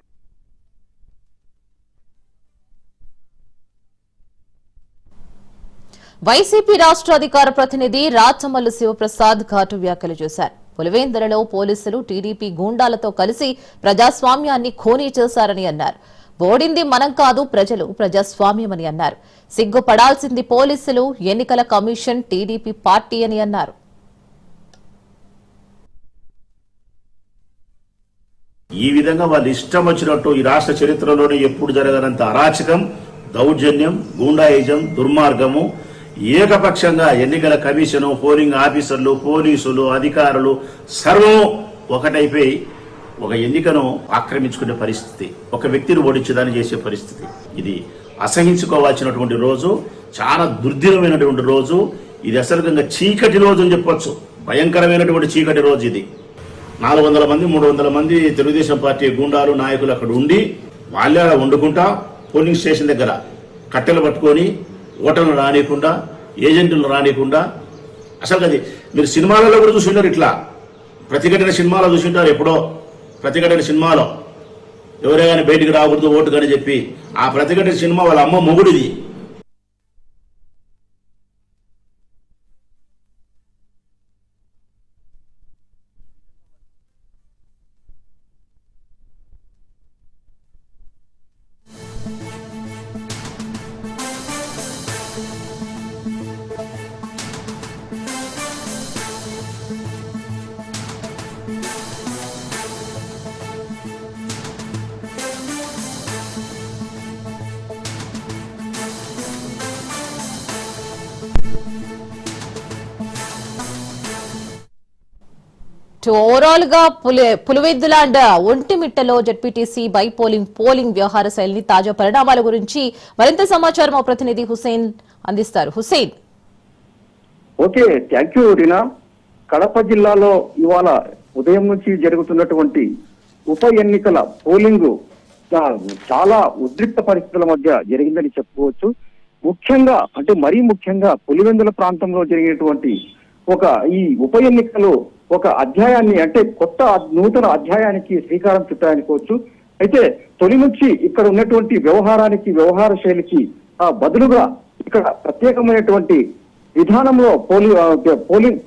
వైసీపీ రాష్ట్ర అధికార ప్రతినిధి రాచమల్లు శివప్రసాద్ ఘాటు వ్యాఖ్యలు చేశారు. పులివెందులలో పోలీసులు టీడీపీ గూండాలతో కలిసి ప్రజాస్వామ్యాన్ని ఖూనీ చేశారని అన్నారు. ఓడింది మనం కాదు ప్రజలు, ప్రజాస్వామ్యమని అన్నారు. సిగ్గుపడాల్సింది పోలీసులు, ఎన్నికల కమిషన్, టీడీపీ పార్టీ అని అన్నారు. ఈ విధంగా వాళ్ళు ఇష్టం వచ్చినట్టు ఈ రాష్ట్ర చరిత్రలోనే ఎప్పుడు జరగనంత అరాచకం, దౌర్జన్యం, గూండాయిజం, దుర్మార్గము ఏకపక్షంగా ఎన్నికల కమిషను, పోలింగ్ ఆఫీసర్లు, పోలీసులు, అధికారులు సర్వం ఒకటైపోయి ఒక ఎన్నికను ఆక్రమించుకునే పరిస్థితి, ఒక వ్యక్తిని ఓడించేదాన్ని చేసే పరిస్థితి. ఇది అసహించుకోవాల్సినటువంటి రోజు, చాలా దుర్దినమైనటువంటి రోజు. ఇది అసలుగా చీకటి రోజు అని చెప్పొచ్చు. భయంకరమైనటువంటి చీకటి రోజు ఇది. 400 మంది 300 మంది తెలుగుదేశం పార్టీ గూండాలు నాయకులు అక్కడ ఉండి వాళ్ళే వండుకుంటా పోలింగ్ స్టేషన్ దగ్గర కట్టెలు పట్టుకొని ఓటర్లు రానియకుండా, ఏజెంట్లు రానియకుండా, అసలు అది మీరు సినిమాలలో కూడా చూసింటారు. ఇట్లా ప్రతిఘటన సినిమాలో చూసింటారు. ఎప్పుడో ప్రతిఘటన సినిమాలో ఎవరైనా బయటికి రాకూడదు ఓటు కానీ చెప్పి ఆ ప్రతిఘటన సినిమా వాళ్ళ అమ్మ మొగుడిది. ఓవరాల్ గా పులివెందుల అండ్ ఒంటిమిట్టలో జడ్పీటీసీ బై పోలింగ్ వ్యవహార శైలిని తాజా పరిణామాల గురించి మరింత సమాచారం మా ప్రతినిధి హుసేన్ అందిస్తారు. Hussain. Okay, thank you Reena. Kadapa జిల్లాలో ఇవాళ ఉదయం నుంచి జరుగుతున్నటువంటి ఉప ఎన్నికల పోలింగ్ చాలా ఉద్రిక్త పరిస్థితుల మధ్య జరిగిందని చెప్పుకోవచ్చు. ముఖ్యంగా అంటే మరీ ముఖ్యంగా పులివెందుల ప్రాంతంలో జరిగినటువంటి ఈ ఉప ఎన్నికలు ఒక అధ్యాయాన్ని, అంటే కొత్త నూతన అధ్యాయానికి శ్రీకారం చుట్టాయనుకోవచ్చు. అయితే తొలి నుంచి ఇక్కడ ఉన్నటువంటి వ్యవహార శైలికి బదులుగా ఇక్కడ ప్రత్యేకమైనటువంటి విధానంలో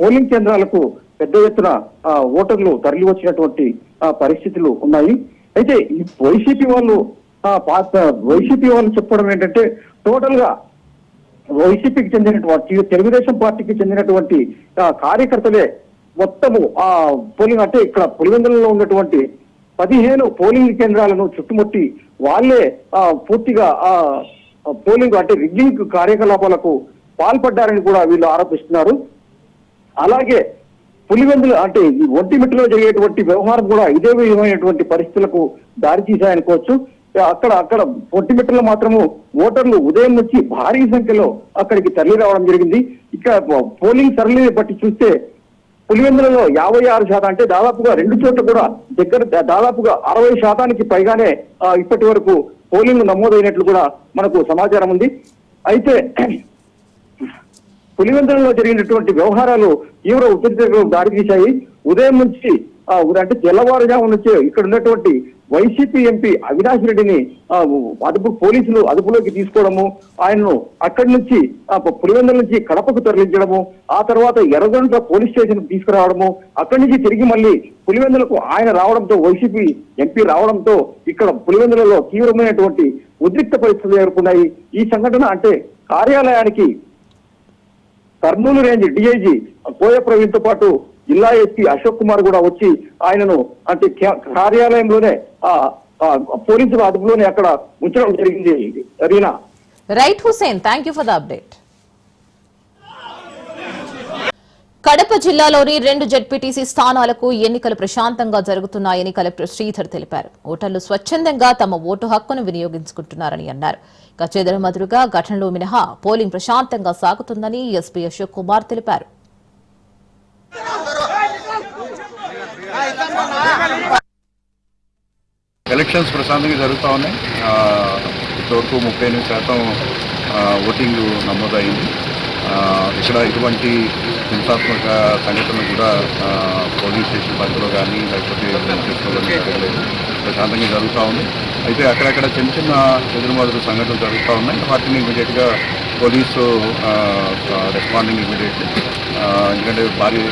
పోలింగ్ కేంద్రాలకు పెద్ద ఎత్తున ఓటర్లు తరలి వచ్చినటువంటి పరిస్థితులు ఉన్నాయి. అయితే ఈ వైసీపీ వాళ్ళు చెప్పడం ఏంటంటే టోటల్ గా వైసీపీకి చెందినటువంటి, తెలుగుదేశం పార్టీకి చెందినటువంటి కార్యకర్తలే మొత్తము పోలింగ్, అంటే ఇక్కడ పులివెందులలో ఉన్నటువంటి 15 పోలింగ్ కేంద్రాలను చుట్టుముట్టి వాళ్ళే పూర్తిగా పోలింగ్ అంటే రిగ్గింగ్ కార్యకలాపాలకు పాల్పడ్డారని కూడా వీళ్ళు ఆరోపిస్తున్నారు. అలాగే పులివెందులు అంటే ఒంటిమిట్టలో జరిగేటువంటి వ్యవహారం కూడా ఇదే విధమైనటువంటి పరిస్థితులకు దారితీశాయనుకోవచ్చు. అక్కడ ఒంటిమిట్టలో మాత్రము ఓటర్లు ఉదయం నుంచి భారీ సంఖ్యలో అక్కడికి తరలి రావడం జరిగింది. ఇక్కడ పోలింగ్ సరళిని బట్టి చూస్తే పులివెందులలో 56%, అంటే దాదాపుగా 2 చోట్ల కూడా దాదాపుగా 60% పైగానే ఇప్పటి వరకు పోలింగ్ నమోదైనట్లు కూడా మనకు సమాచారం ఉంది. అయితే పులివెందులలో జరిగినటువంటి వ్యవహారాలు తీవ్ర ఉద్రిక్తతకు దారితీశాయి. ఉదయం నుంచి అంటే తెల్లవారుజాము నుంచి ఇక్కడ ఉన్నటువంటి వైసీపీ ఎంపీ అవినాష్ రెడ్డిని పోలీసులు అదుపులోకి తీసుకోవడము, ఆయనను అక్కడి నుంచి పులివెందుల నుంచి కడపకు తరలించడము, ఆ తర్వాత ఎర్రగొండ పోలీస్ స్టేషన్ తీసుకురావడము, అక్కడి నుంచి తిరిగి మళ్ళీ పులివెందులకు ఆయన రావడంతో, వైసీపీ ఎంపీ రావడంతో ఇక్కడ పులివెందులలో తీవ్రమైనటువంటి ఉద్రిక్త పరిస్థితులు ఎదుర్కొన్నాయి. ఈ సంఘటన అంటే కార్యాలయానికి కర్నూలు రేంజ్ డిఐజీ కోయ ప్రవీణ్ తో పాటు జిల్లా ఎస్పీ అశోక్ కుమార్ కూడా వచ్చి ఆయనను అంటే కార్యాలయంలోనే పోలీసుల అదుపులోనే అక్కడ ఉంచడం జరిగింది. Reena. Right Hussain, thank you for the update. Kadapa జిల్లాలోని 2 జెడ్పీటీసీ స్థానాలకు ఎన్నికలు ప్రశాంతంగా జరుగుతున్నాయని కలెక్టర్ శ్రీధర్ తెలిపారు. ఓటర్లు స్వచ్ఛందంగా తమ ఓటు హక్కును వినియోగించుకుంటున్నారని అన్నారు. ఇక చెదరమదురుగా ఘటనలు మినహా పోలింగ్ ప్రశాంతంగా సాగుతుందని ఎస్పీ అశోక్ కుమార్ తెలిపారు. ఎలక్షన్స్ ప్రశాంతంగా జరుగుతూ ఉన్నాయి. ఇంతవరకు 38% ఓటింగ్ నమోదైంది. ఇక్కడ ఎటువంటి హింసాత్మక సంఘటనలు కూడా పోలింగ్ స్టేషన్ పరిధిలో కానీ లేకపోతే జరగలేదు. ప్రశాంతంగా జరుగుతూ ఉంది. అయితే అక్కడక్కడ చిన్న చిన్న ఎదురుమాదురు సంఘటనలు జరుగుతూ ఉన్నాయి. వాటిని ఇమీడియట్గా పోలీసు రెస్పాండింగ్ ఇమీడియట్లీ, ఎందుకంటే భారీ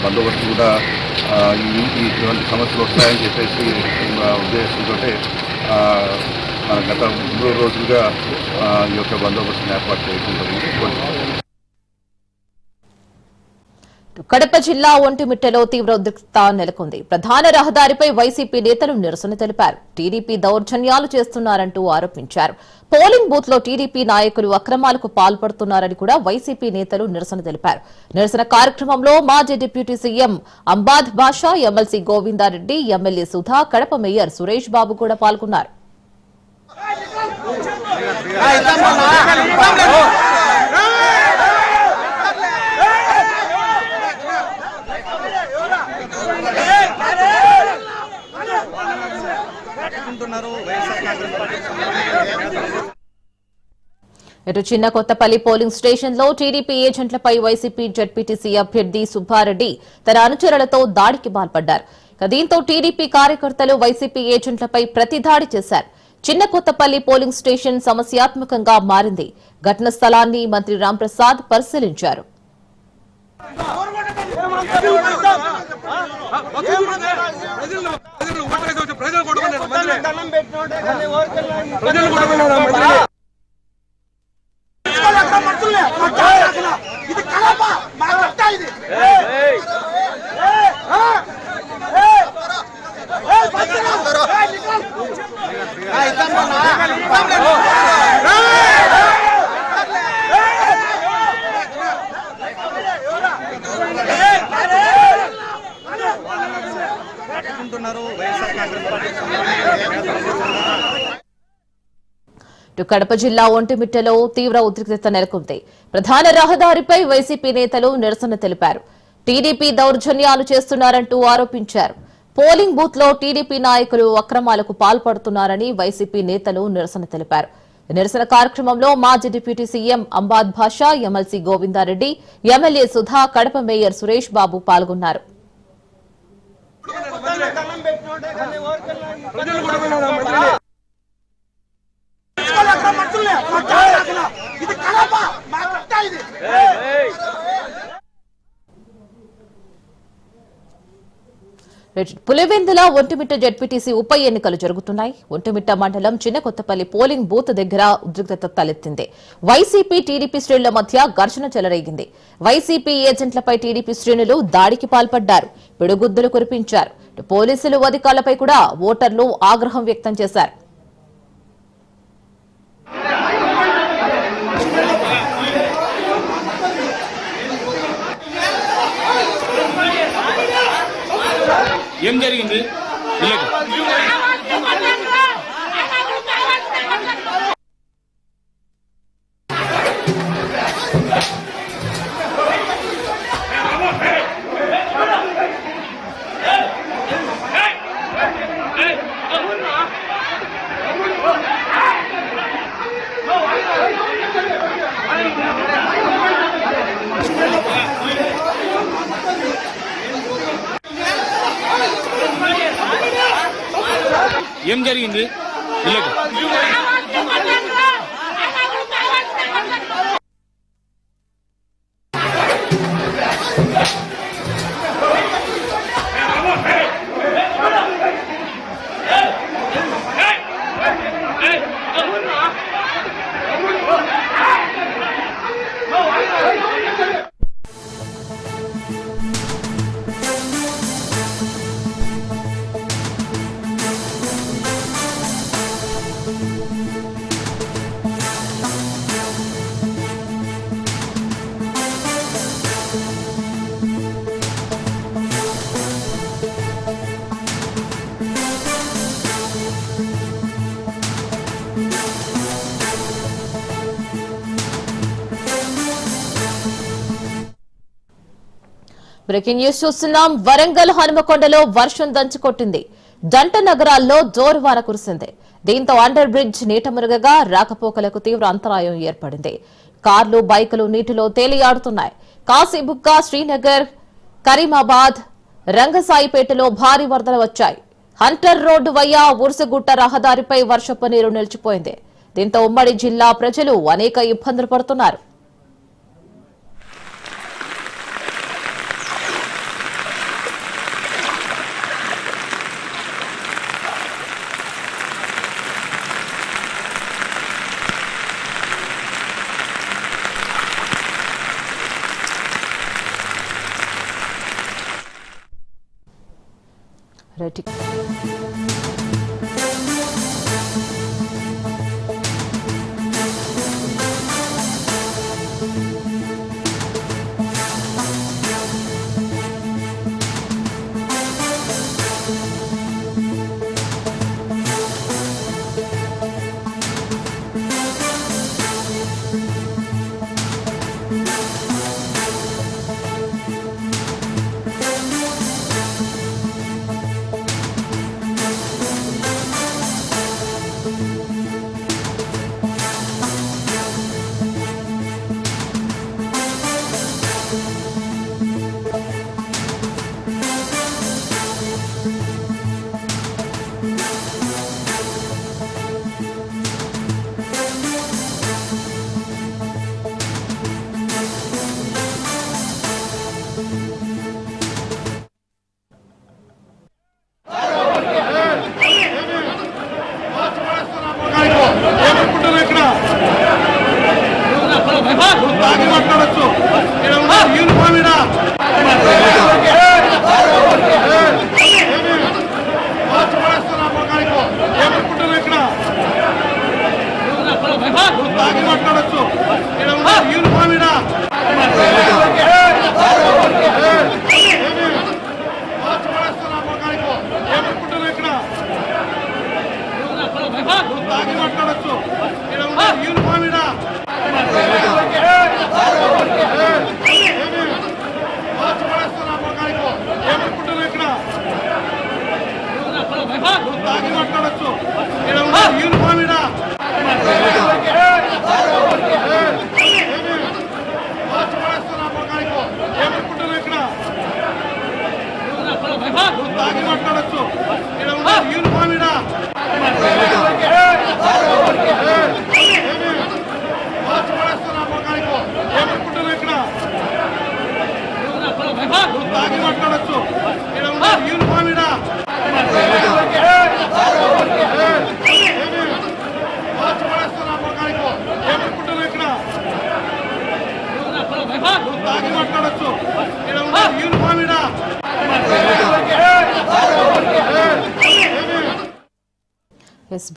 బందోబస్తు కూడా ఇటువంటి సమస్యలు వస్తాయని చెప్పేసి ఉద్దేశంతో గత 3 రోజులుగా ఈ యొక్క బందోబస్తును ఏర్పాటు చేయడం జరిగింది. కడప జిల్లా ఒంటిమిట్టలో తీవ్ర ఉద్రిక్తత నెలకొంది. ప్రధాన రహదారిపై వైసీపీ నేతలు నిరసన తెలిపారు. టీడీపీ దౌర్జన్యాలు చేస్తున్నారంటూ ఆరోపించారు. పోలింగ్ బూత్ లో టీడీపీ నాయకులు అక్రమాలకు పాల్పడుతున్నారని కూడా వైసీపీ నేతలు నిరసన తెలిపారు. నిరసన కార్యక్రమంలో మాజీ deputy CM Ambad Basha, MLC Govinda Reddy, MLA Sudha, Kadapa mayor Suresh Babu కూడా పాల్గొన్నారు. ఇటు చిన్న కొత్తపల్లి పోలింగ్ స్టేషన్ లో టీడీపీ ఏజెంట్లపై వైసీపీ జెడ్పీటీసీ అభ్యర్థి సుబ్బారెడ్డి తన అనుచరులతో దాడికి పాల్పడ్డారు. దీంతో టీడీపీ కార్యకర్తలు వైసీపీ ఏజెంట్లపై ప్రతిదాడి చేశారు. చిన్న కొత్తపల్లి పోలింగ్ స్టేషన్ సమస్యాత్మకంగా మారింది. ఘటన స్థలాన్ని మంత్రి రాంప్రసాద్ పరిశీలించారు. కడప జిల్లా ఒంటిమిట్టలో తీవ్ర ఉద్రిక్తత నెలకొంది. ప్రధాన రహదారిపై వైసీపీ నేతలు నిరసన తెలిపారు. టీడీపీ దౌర్జన్యాలు చేస్తున్నారంటూ ఆరోపించారు. పోలింగ్ బూత్ లో టీడీపీ నాయకులు అక్రమాలకు పాల్పడుతున్నారని వైసీపీ నేతలు నిరసన తెలిపారు. నిరసన కార్యక్రమంలో మాజీ deputy CM Ambad Basha, MLC Govinda Reddy, MLA Sudha, Kadapa mayor Suresh Babu పాల్గొన్నారు. పులివెందుల ఒంటిమిట్ట జెడ్పీటీసీ ఉప ఎన్నికలు జరుగుతున్నాయి. ఒంటిమిట్ట మండలం చిన్న కొత్తపల్లి పోలింగ్ బూత్ దగ్గర ఉద్రిక్తత తలెత్తింది. వైసీపీ టీడీపీ శ్రేణుల మధ్య ఘర్షణ చెలరేగింది. వైసీపీ ఏజెంట్లపై టీడీపీ శ్రేణులు దాడికి పాల్పడ్డారు. పిడుగుద్దులు కురిపించారు. పోలీసులు అధికారులపై కూడా ఓటర్లు ఆగ్రహం వ్యక్తం చేశారు. ఏం జరిగింది? ఏం జరిగింది? బ్రేకింగ్ న్యూస్ చూస్తున్నాం. వరంగల్ హనుమకొండలో వర్షం దంచుకొట్టింది. జంట నగరాల్లో జోరువాన కురిసింది. దీంతో అండర్ బ్రిడ్జ్ నీట మునగగా రాకపోకలకు తీవ్ర అంతరాయం ఏర్పడింది. కార్లు, బైకులు నీటిలో తేలియాడుతున్నాయి. కాశీబుగ్గ, శ్రీనగర్, కరీమాబాద్, రంగసాయిపేటలో భారీ వరదలు వచ్చాయి. హంటర్ రోడ్డు వయ్యా ఉరుసుగుట్ట రహదారిపై వర్షపు నీరు నిలిచిపోయింది. దీంతో ఉమ్మడి జిల్లా ప్రజలు అనేక ఇబ్బందులు పడుతున్నారు. Ready.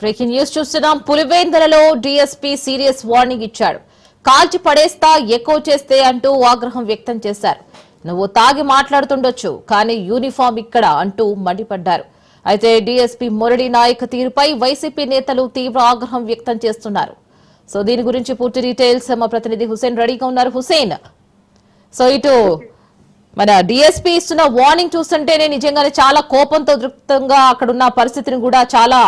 బ్రేకింగ్ న్యూస్ చూస్తున్నాం. పులివేందలలో డీఎస్పీ సీరియస్ వార్నింగ్ ఇచ్చాడు. కాల్చి పడేస్తా, ఎక్కువ చేస్తే అంటూ ఆగ్రహం వ్యక్తం చేశారు. నువ్వు తాగి మాట్లాడుతుండొచ్చు, కానీ యూనిఫామ్ ఇక్కడ అంటూ మండిపడ్డారు. అయితే డీఎస్పీ మురళి నాయక్ తీరుపై వైసీపీ నేతలు తీవ్ర ఆగ్రహం వ్యక్తం చేస్తున్నారు. సో దీని గురించి పూర్తి డీటెయిల్స్ మా ప్రతినిధి హుసేన్ రెడీగా ఉన్నారు. హుసేన్, సో ఇటు మన డీఎస్పీ ఇస్తున్న వార్నింగ్ చూస్తుంటేనే నిజంగానే చాలా కోపంతో దృక్తంగా అక్కడ ఉన్న పరిస్థితిని కూడా చాలా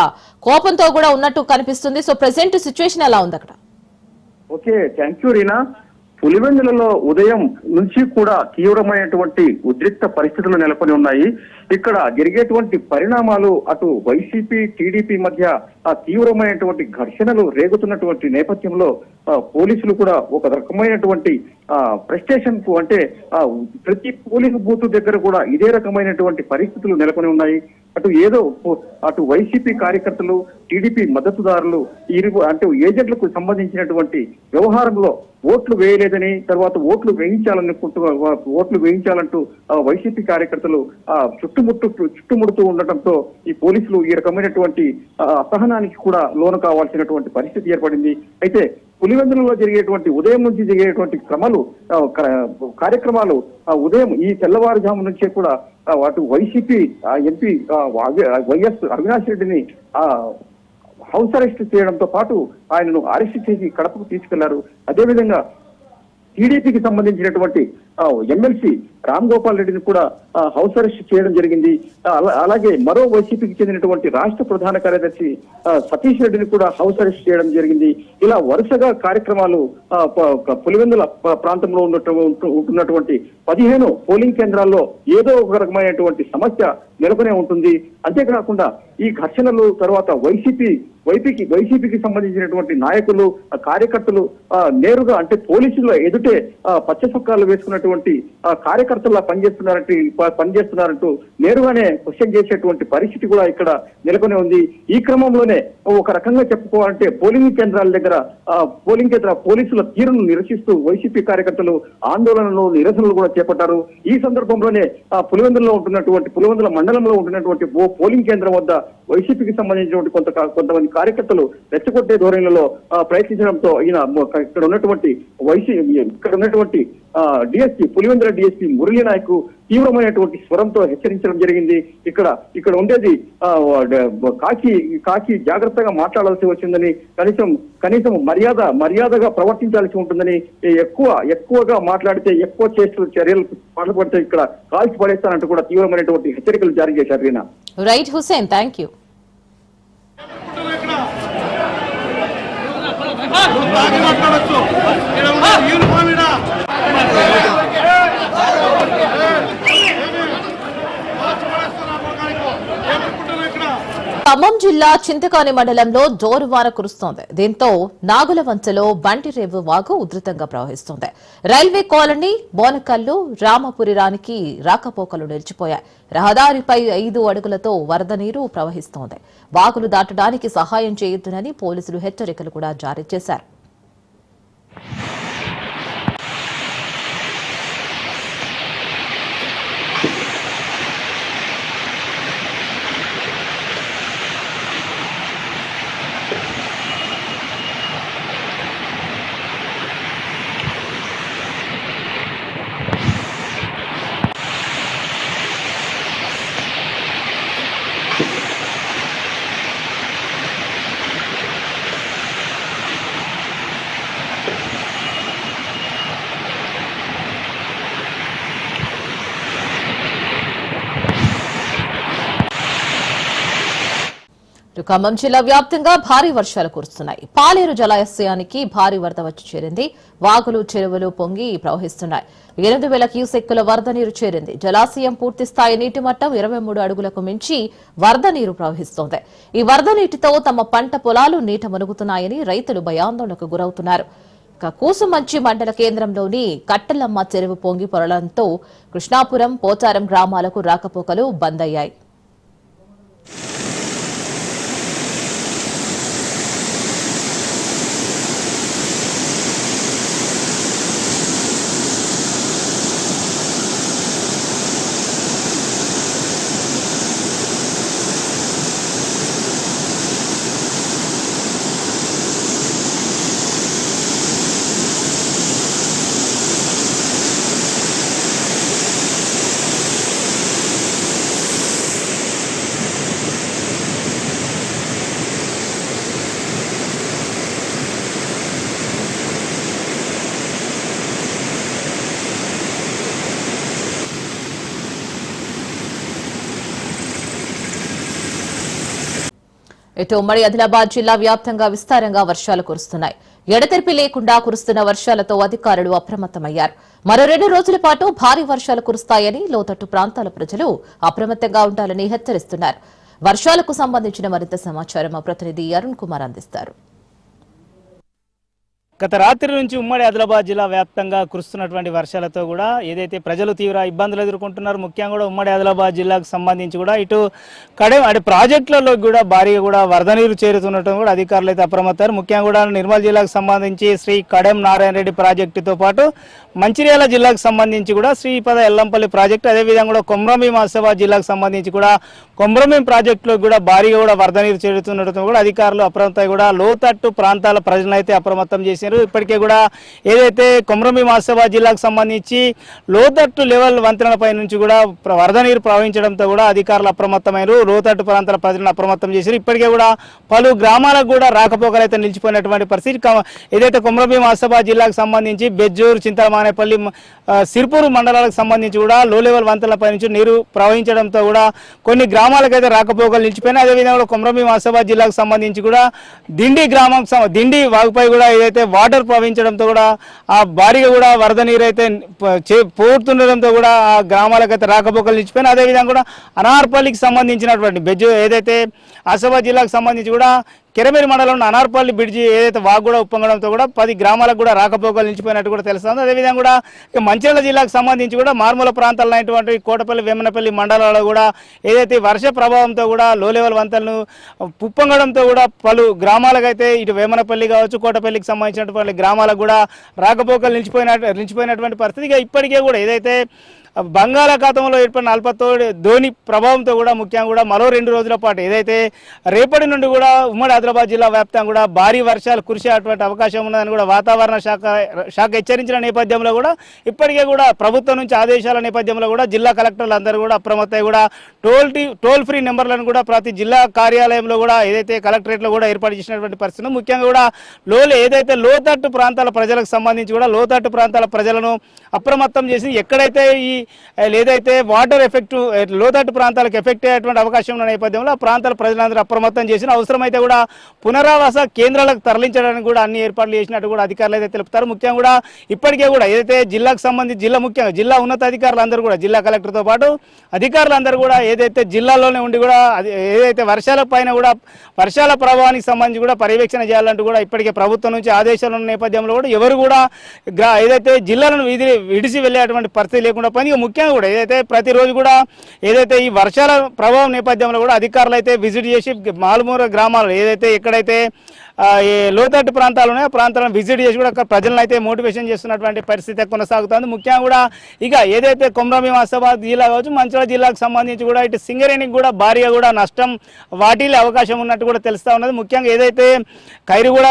కోపంతో కూడా ఉన్నట్టు కనిపిస్తుంది. సో ప్రెసెంట్ సిచ్యువేషన్ ఎలా ఉంది అక్కడ? Okay, thank you Reena. పులివెందులలో ఉదయం నుంచి కూడా తీవ్రమైనటువంటి ఉద్రిక్త పరిస్థితులు నెలకొని ఉన్నాయి. ఇక్కడ జరిగేటువంటి పరిణామాలు అటు వైసీపీ, టీడీపీ మధ్య తీవ్రమైనటువంటి ఘర్షణలు రేగుతున్నటువంటి నేపథ్యంలో పోలీసులు కూడా ఒక రకమైనటువంటి ప్రెస్టేషన్ కు అంటే ప్రతి పోలీసు బూత్ దగ్గర కూడా ఇదే రకమైనటువంటి పరిస్థితులు నెలకొని ఉన్నాయి. అటు వైసీపీ కార్యకర్తలు, టీడీపీ మద్దతుదారులు అంటే ఏజెంట్లకు సంబంధించినటువంటి వ్యవహారంలో ఓట్లు వేయలేదని, తర్వాత ఓట్లు వేయించాలంటూ వైసీపీ కార్యకర్తలు చుట్టుముడుతూ ఉండటంతో ఈ పోలీసులు ఈ రకమైనటువంటి అసహనానికి కూడా లోను కావాల్సినటువంటి పరిస్థితి ఏర్పడింది. అయితే పులివెందులలో జరిగేటువంటి ఉదయం నుంచి జరిగేటువంటి కార్యక్రమాలు ఉదయం ఈ తెల్లవారుజాము నుంచే కూడా అటు వైసీపీ ఎంపీ వైఎస్ అవినాష్ రెడ్డిని హౌస్ అరెస్ట్ చేయడంతో పాటు ఆయనను అరెస్ట్ చేసి కడపకు తీసుకెళ్లారు. అదేవిధంగా టీడీపీకి సంబంధించినటువంటి ఎమ్మెల్సీ రామ్ గోపాల్ రెడ్డిని కూడా హౌస్ అరెస్ట్ చేయడం జరిగింది. అలాగే మరో వైసీపీకి చెందినటువంటి రాష్ట్ర ప్రధాన కార్యదర్శి సతీష్ రెడ్డిని కూడా హౌస్ అరెస్ట్ చేయడం జరిగింది. ఇలా వరుసగా కార్యక్రమాలు పులివెందుల ప్రాంతంలో ఉంటున్నటువంటి 15 పోలింగ్ కేంద్రాల్లో ఏదో ఒక రకమైనటువంటి సమస్య నెలకొనే ఉంటుంది. అంతేకాకుండా ఈ ఘర్షణలు తర్వాత వైసీపీకి సంబంధించినటువంటి నాయకులు కార్యకర్తలు నేరుగా అంటే పోలీసుల ఎదుటే పచ్చ చొక్కాలు వేసుకున్నటువంటి కార్యకర్తలా పనిచేస్తున్నారంటూ నేరుగానే క్వశ్చన్ చేసేటువంటి పరిస్థితి కూడా ఇక్కడ నెలకొని ఉంది. ఈ క్రమంలోనే ఒక రకంగా చెప్పుకోవాలంటే పోలింగ్ కేంద్రాల దగ్గర పోలీసుల తీరును నిరసిస్తూ వైసీపీ కార్యకర్తలు ఆందోళనలు నిరసనలు కూడా చేపట్టారు. ఈ సందర్భంలోనే పులివెందుల మండలంలో ఉంటున్నటువంటి పోలింగ్ కేంద్రం వద్ద వైసీపీకి సంబంధించినటువంటి కొంతమంది కార్యకర్తలు రెచ్చగొట్టే ధోరణిలో ప్రయత్నించడంతో ఇక్కడ ఉన్నటువంటి డిఎస్పీ పులివెందుల డిఎస్పీ మురళీ నాయక్ తీవ్రమైనటువంటి స్వరంతో హెచ్చరించడం జరిగింది. ఇక్కడ ఉండేది కాకి జాగ్రత్తగా మాట్లాడాల్సి వచ్చిందని కనీసం మర్యాదగా ప్రవర్తించాల్సి ఉంటుందని ఎక్కువగా మాట్లాడితే ఎక్కువ చర్యలు పాల్పడితే ఇక్కడ కాల్చి పడేస్తానంటూ కూడా తీవ్రమైనటువంటి హెచ్చరికలు జారీ చేశారు. Reena. Right Hussain, thank you. Khammam జిల్లా చింతకాని మండలంలో జోరువాన కురుస్తోంది. దీంతో నాగులవంచలో బంటిరేవు వాగు ఉధృతంగా ప్రవహిస్తోంది. రైల్వే కాలనీ, బోనకల్లు, రామపురిరానికి రాకపోకలు నిలిచిపోయాయి. రహదారిపై 5 అడుగులతో వరద నీరు ప్రవహిస్తోంది. వాగులు దాటడానికి సహాయం చేయొద్దునని పోలీసులు హెచ్చరికలు కూడా జారీ చేశారు. ఖమ్మం జిల్లా వ్యాప్తంగా భారీ వర్షాలు కురుస్తున్నాయి. పాలేరు జలాశయానికి భారీ వరద వచ్చి చేరింది. వాగులు, చెరువులు పొంగి ప్రవహిస్తున్నాయి. 8,000 క్యూసెక్కుల వరద నీరు చేరింది. జలాశయం పూర్తి స్థాయి నీటి మట్టం 23 అడుగులకు మించి వరద నీరు ప్రవహిస్తోంది. ఈ వరద నీటితో తమ పంట పొలాలు నీట మునుగుతున్నాయని రైతులు భయాందోళనకు గురవుతున్నారు. కూసుమంచి మండల కేంద్రంలోని కట్టలమ్మ చెరువు పొంగి పొరలంతో కృష్ణాపురం, పోచారం గ్రామాలకు రాకపోకలు బంద్ అయ్యాయి. ఇటు ఉమ్మడి ఆదిలాబాద్ జిల్లా వ్యాప్తంగా విస్తారంగా వర్షాలు కురుస్తున్నాయి. ఎడతెరిపి లేకుండా కురుస్తున్న వర్షాలతో అధికారులు అప్రమత్తమయ్యారు. మరో 2 రోజుల పాటు భారీ వర్షాలు కురుస్తాయని లోతట్టు ప్రాంతాల ప్రజలు అప్రమత్తంగా ఉండాలని హెచ్చరిస్తున్నారు. వర్షాలకు సంబంధించిన మరింత సమాచారం మా ప్రతినిధి అరుణ్ కుమార్ అందిస్తారు. గత రాత్రి నుంచి ఉమ్మడి ఆదిలాబాద్ జిల్లా వ్యాప్తంగా కురుస్తున్నటువంటి వర్షాలతో కూడా ఏదైతే ప్రజలు తీవ్ర ఇబ్బందులు ఎదుర్కొంటున్నారు, ముఖ్యంగా కూడా ఉమ్మడి ఆదిలాబాద్ జిల్లాకు సంబంధించి కూడా ఇటు ప్రాజెక్టులలో కూడా భారీగా కూడా వరద నీరు చేరుతున్నట్టు కూడా అధికారులు అయితే అప్రమత్తారు. ముఖ్యంగా కూడా నిర్మల్ జిల్లాకు సంబంధించి శ్రీ కడెం నారాయణ రెడ్డి ప్రాజెక్టుతో పాటు మంచిర్యాల జిల్లాకు సంబంధించి కూడా శ్రీపద ఎల్లంపల్లి ప్రాజెక్టు, అదేవిధంగా కూడా కొమ్రంభీం ఆసిఫాబాద్ జిల్లాకు సంబంధించి కూడా కొమ్రంభీం ప్రాజెక్టులో కూడా భారీగా కూడా వరద నీరు చేరుతున్నట్టు కూడా అధికారులు అప్రమత్తం కూడా లోతట్టు ప్రాంతాల ప్రజలను అయితే అప్రమత్తం చేసి మేర ఇప్పటికే కూడా ఏదైతే కొమరంభీం ఆసిఫాబాద్ జిల్లాకు సంబంధించి లోతట్టు లెవెల్ వంతెనలపై నుంచి కూడా వరద నీరు ప్రవహించడంతో కూడా అధికారులు అప్రమత్తమైన లోతట్టు ప్రాంతాల ప్రజలను అప్రమత్తం చేశారు. ఇప్పటికే కూడా పలు గ్రామాలకు కూడా రాకపోకలు అయితే నిలిచిపోయినటువంటి పరిస్థితి. ఏదైతే కొమరంభీం ఆసిఫాబాద్ జిల్లాకు సంబంధించి బెజ్జూరు, చింతలమానేపల్లి, సిర్పూరు మండలాలకు సంబంధించి కూడా లో లెవెల్ వంతెనలపై నుంచి నీరు ప్రవహించడంతో కూడా కొన్ని గ్రామాలకైతే రాకపోకలు నిలిచిపోయినాయి. అదేవిధంగా కొమరంభీం ఆసిఫాబాద్ జిల్లాకు సంబంధించి కూడా దిండి గ్రామం దిండి వాగుపై కూడా ఏదైతే వాటర్ ప్రవహించడంతో కూడా ఆ భారీగా కూడా వరద నీరు అయితే పోతుండడంతో కూడా ఆ గ్రామాలకైతే రాకపోకలు నిలిచిపోయినాయి. అదేవిధంగా కూడా అనార్పల్లికి సంబంధించినటువంటి ఏదైతే ఆసిఫాబాద్ జిల్లాకు సంబంధించి కూడా కెరమేరి మండలంలో అనార్పల్లి బ్రిడ్జి ఏదైతే వాగు కూడా ఉప్పొంగడంతో కూడా 10 గ్రామాలకు కూడా రాకపోకలు నిలిచిపోయినట్టు కూడా తెలుస్తుంది. అదేవిధంగా కూడా మంచిర్యాల జిల్లాకు సంబంధించి కూడా మారుమూల ప్రాంతాల్లో అయినటువంటి కోటపల్లి, వేమనపల్లి మండలాల్లో కూడా ఏదైతే వర్ష ప్రభావంతో కూడా లో లెవెల్ వంతెనలు ఉప్పొంగడంతో కూడా పలు గ్రామాలకైతే ఇటు వేమనపల్లి కావచ్చు, కోటపల్లికి సంబంధించినటువంటి గ్రామాలకు కూడా రాకపోకలు నిలిచిపోయినటువంటి పరిస్థితి. ఇప్పటికే కూడా ఏదైతే బంగాళాఖాతంలో ఏర్పడిన ధోని ప్రభావంతో కూడా ముఖ్యంగా కూడా మరో 2 రోజుల పాటు ఏదైతే రేపటి నుండి కూడా ఉమ్మడి ఆదిలాబాద్ జిల్లా వ్యాప్తంగా కూడా భారీ వర్షాలు కురిసేటువంటి అవకాశం ఉన్నదని కూడా వాతావరణ శాఖ హెచ్చరించిన నేపథ్యంలో కూడా ఇప్పటికే కూడా ప్రభుత్వం నుంచి ఆదేశాల నేపథ్యంలో కూడా జిల్లా కలెక్టర్లు అందరూ కూడా అప్రమత్తమై కూడా టోల్ ఫ్రీ నెంబర్లను కూడా ప్రతి జిల్లా కార్యాలయంలో కూడా ఏదైతే కలెక్టరేట్లో కూడా ఏర్పాటు చేసినటువంటి పరిస్థితి. ముఖ్యంగా కూడా ఏదైతే లోతట్టు ప్రాంతాల ప్రజలకు సంబంధించి కూడా లోతట్టు ప్రాంతాల ప్రజలను అప్రమత్తం చేసి ఎక్కడైతే ఏదైతే వాటర్ ఎఫెక్ట్ లోతట్టు ప్రాంతాలకు ఎఫెక్ట్ అయ్యేటువంటి అవకాశం ఉన్న నేపథ్యంలో ఆ ప్రాంతాల ప్రజలందరూ అప్రమత్తం చేసిన అవసరమైతే కూడా పునరావాస కేంద్రాలకు తరలించడానికి కూడా అన్ని ఏర్పాట్లు చేసినట్టు కూడా అధికారులు అయితే తెలుపుతారు. ముఖ్యంగా కూడా ఇప్పటికే కూడా ఏదైతే జిల్లాకు సంబంధించి ముఖ్యంగా జిల్లా ఉన్నతాధికారులందరూ కూడా జిల్లా కలెక్టర్తో పాటు అధికారులందరూ కూడా ఏదైతే జిల్లాలోనే ఉండి కూడా ఏదైతే వర్షాల పైన కూడా వర్షాల ప్రభావానికి సంబంధించి కూడా పర్యవేక్షణ చేయాలంటూ కూడా ఇప్పటికే ప్రభుత్వం నుంచి ఆదేశాలు ఉన్న నేపథ్యంలో కూడా ఎవరు కూడా ఏదైతే జిల్లాలను విడిచి వెళ్ళేటువంటి పరిస్థితి లేకుండా ముఖ్యంగా కూడా ఏదైతే ప్రతిరోజు కూడా ఏదైతే ఈ వర్షాల ప్రభావం నేపథ్యంలో కూడా అధికారులు అయితే విజిట్ చేసి మారుమూల గ్రామాలు ఏదైతే ఎక్కడైతే లోతట్టు ప్రాంతాలు ఉన్నాయో ఆ ప్రాంతాలను విజిట్ చేసి కూడా ప్రజలను అయితే మోటివేషన్ చేస్తున్నటువంటి పరిస్థితి కొనసాగుతుంది. ముఖ్యంగా కూడా ఇక ఏదైతే కొమరంభీం ఆసిఫాబాద్ జిల్లా కావచ్చు, మంచిర్యాల జిల్లాకు సంబంధించి కూడా ఇటు సింగరేణికి కూడా భారీగా కూడా నష్టం వాటిల్లే అవకాశం ఉన్నట్టు కూడా తెలుస్తూ ఉన్నది. ముఖ్యంగా ఏదైతే ఖైరుగూడ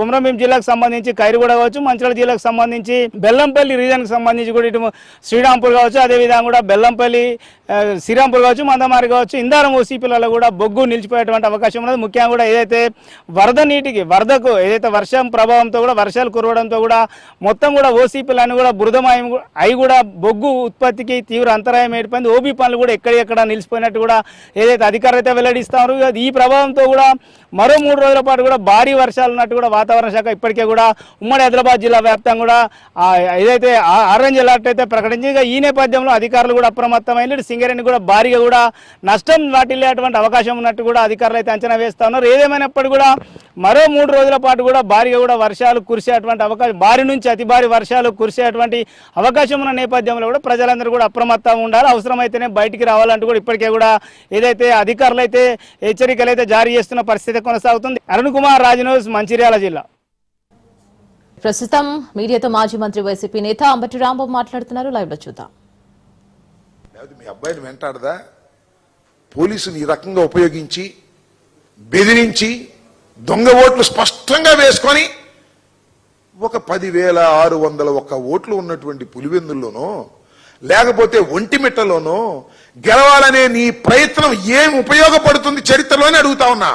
కొమరంభీం జిల్లాకు సంబంధించి ఖైరుగూడ కావచ్చు, మంచిర్యాల జిల్లాకు సంబంధించి బెల్లంపల్లి రీజన్కి సంబంధించి కూడా ఇటు శ్రీరాంపూర్ కావచ్చు, అదేవిధంగా కూడా బెల్లంపల్లి, శ్రీరాంపూర్ కావచ్చు, మందమారి కావచ్చు, ఇందారం ఓసీపీలలో కూడా బొగ్గు నిలిచిపోయేటువంటి అవకాశం ఉన్నది. ముఖ్యంగా కూడా ఏదైతే వరదకు ఏదైతే వర్షం ప్రభావంతో కూడా వర్షాలు కురవడంతో కూడా మొత్తం కూడా ఓసీపీలన్నీ కూడా బురదమయం అవి కూడా బొగ్గు ఉత్పత్తికి తీవ్ర అంతరాయం ఏర్పడింది. ఓబీ పనులు కూడా ఎక్కడెక్కడ నిలిచిపోయినట్టు కూడా ఏదైతే అధికారులు అయితే వెల్లడిస్తారు. ఈ ప్రభావంతో కూడా మరో 3 రోజుల పాటు కూడా భారీ వర్షాలు ఉన్నట్టు కూడా వాతావరణ శాఖ ఇప్పటికే కూడా ఉమ్మడి ఆదిలాబాద్ జిల్లా వ్యాప్తంగా కూడా ఏదైతే ఆరెంజ్ అలర్ట్ అయితే ప్రకటించి ఈ నేపథ్యంలో అధికారులు కూడా అప్రమత్తమైన సింగరేణి కూడా భారీగా కూడా నష్టం వాటిల్లేటువంటి అవకాశం ఉన్నట్టు కూడా అధికారులు అయితే అంచనా వేస్తా ఉన్నారు. ఏదేమైనప్పటికీ కూడా మరో 3 రోజుల పాటు కూడా భారీగా కూడా వర్షాలు కురిసేటువంటి అవకాశం, భారీ నుంచి అతి భారీ వర్షాలు కురిసేటువంటి అవకాశం ఉన్న నేపథ్యంలో కూడా ప్రజలందరూ కూడా అప్రమత్తంగా ఉండాలి. అవసరమైతేనే బయటికి రావాలంటూ కూడా ఇప్పటికే కూడా ఏదైతే అధికారులు అయితే హెచ్చరికలు అయితే జారీ చేస్తున్న పరిస్థితి కొనసాగుతుంది. అరుణ్ కుమార్, రాజ్ న్యూస్, మంచిర్యాల జిల్లా. ప్రస్తుతం మీడియాతో మాజీ మంత్రి వైసీపీ నేత అంబటి రాంబాబు మాట్లాడుతున్నారు. లైవ్ లో చూద్దాం. మీ అబ్బాయిని వెంటాడదా? పోలీసుని ఈ రకంగా ఉపయోగించి బెదిరించి దొంగ ఓట్లు స్పష్టంగా వేసుకొని ఒక 10,601 ఓట్లు ఉన్నటువంటి పులివెందుల్లోనో లేకపోతే ఒంటిమిట్టలోనో గెలవాలనే నీ ప్రయత్నం ఏం ఉపయోగపడుతుంది చరిత్రలోనే అడుగుతా ఉన్నా.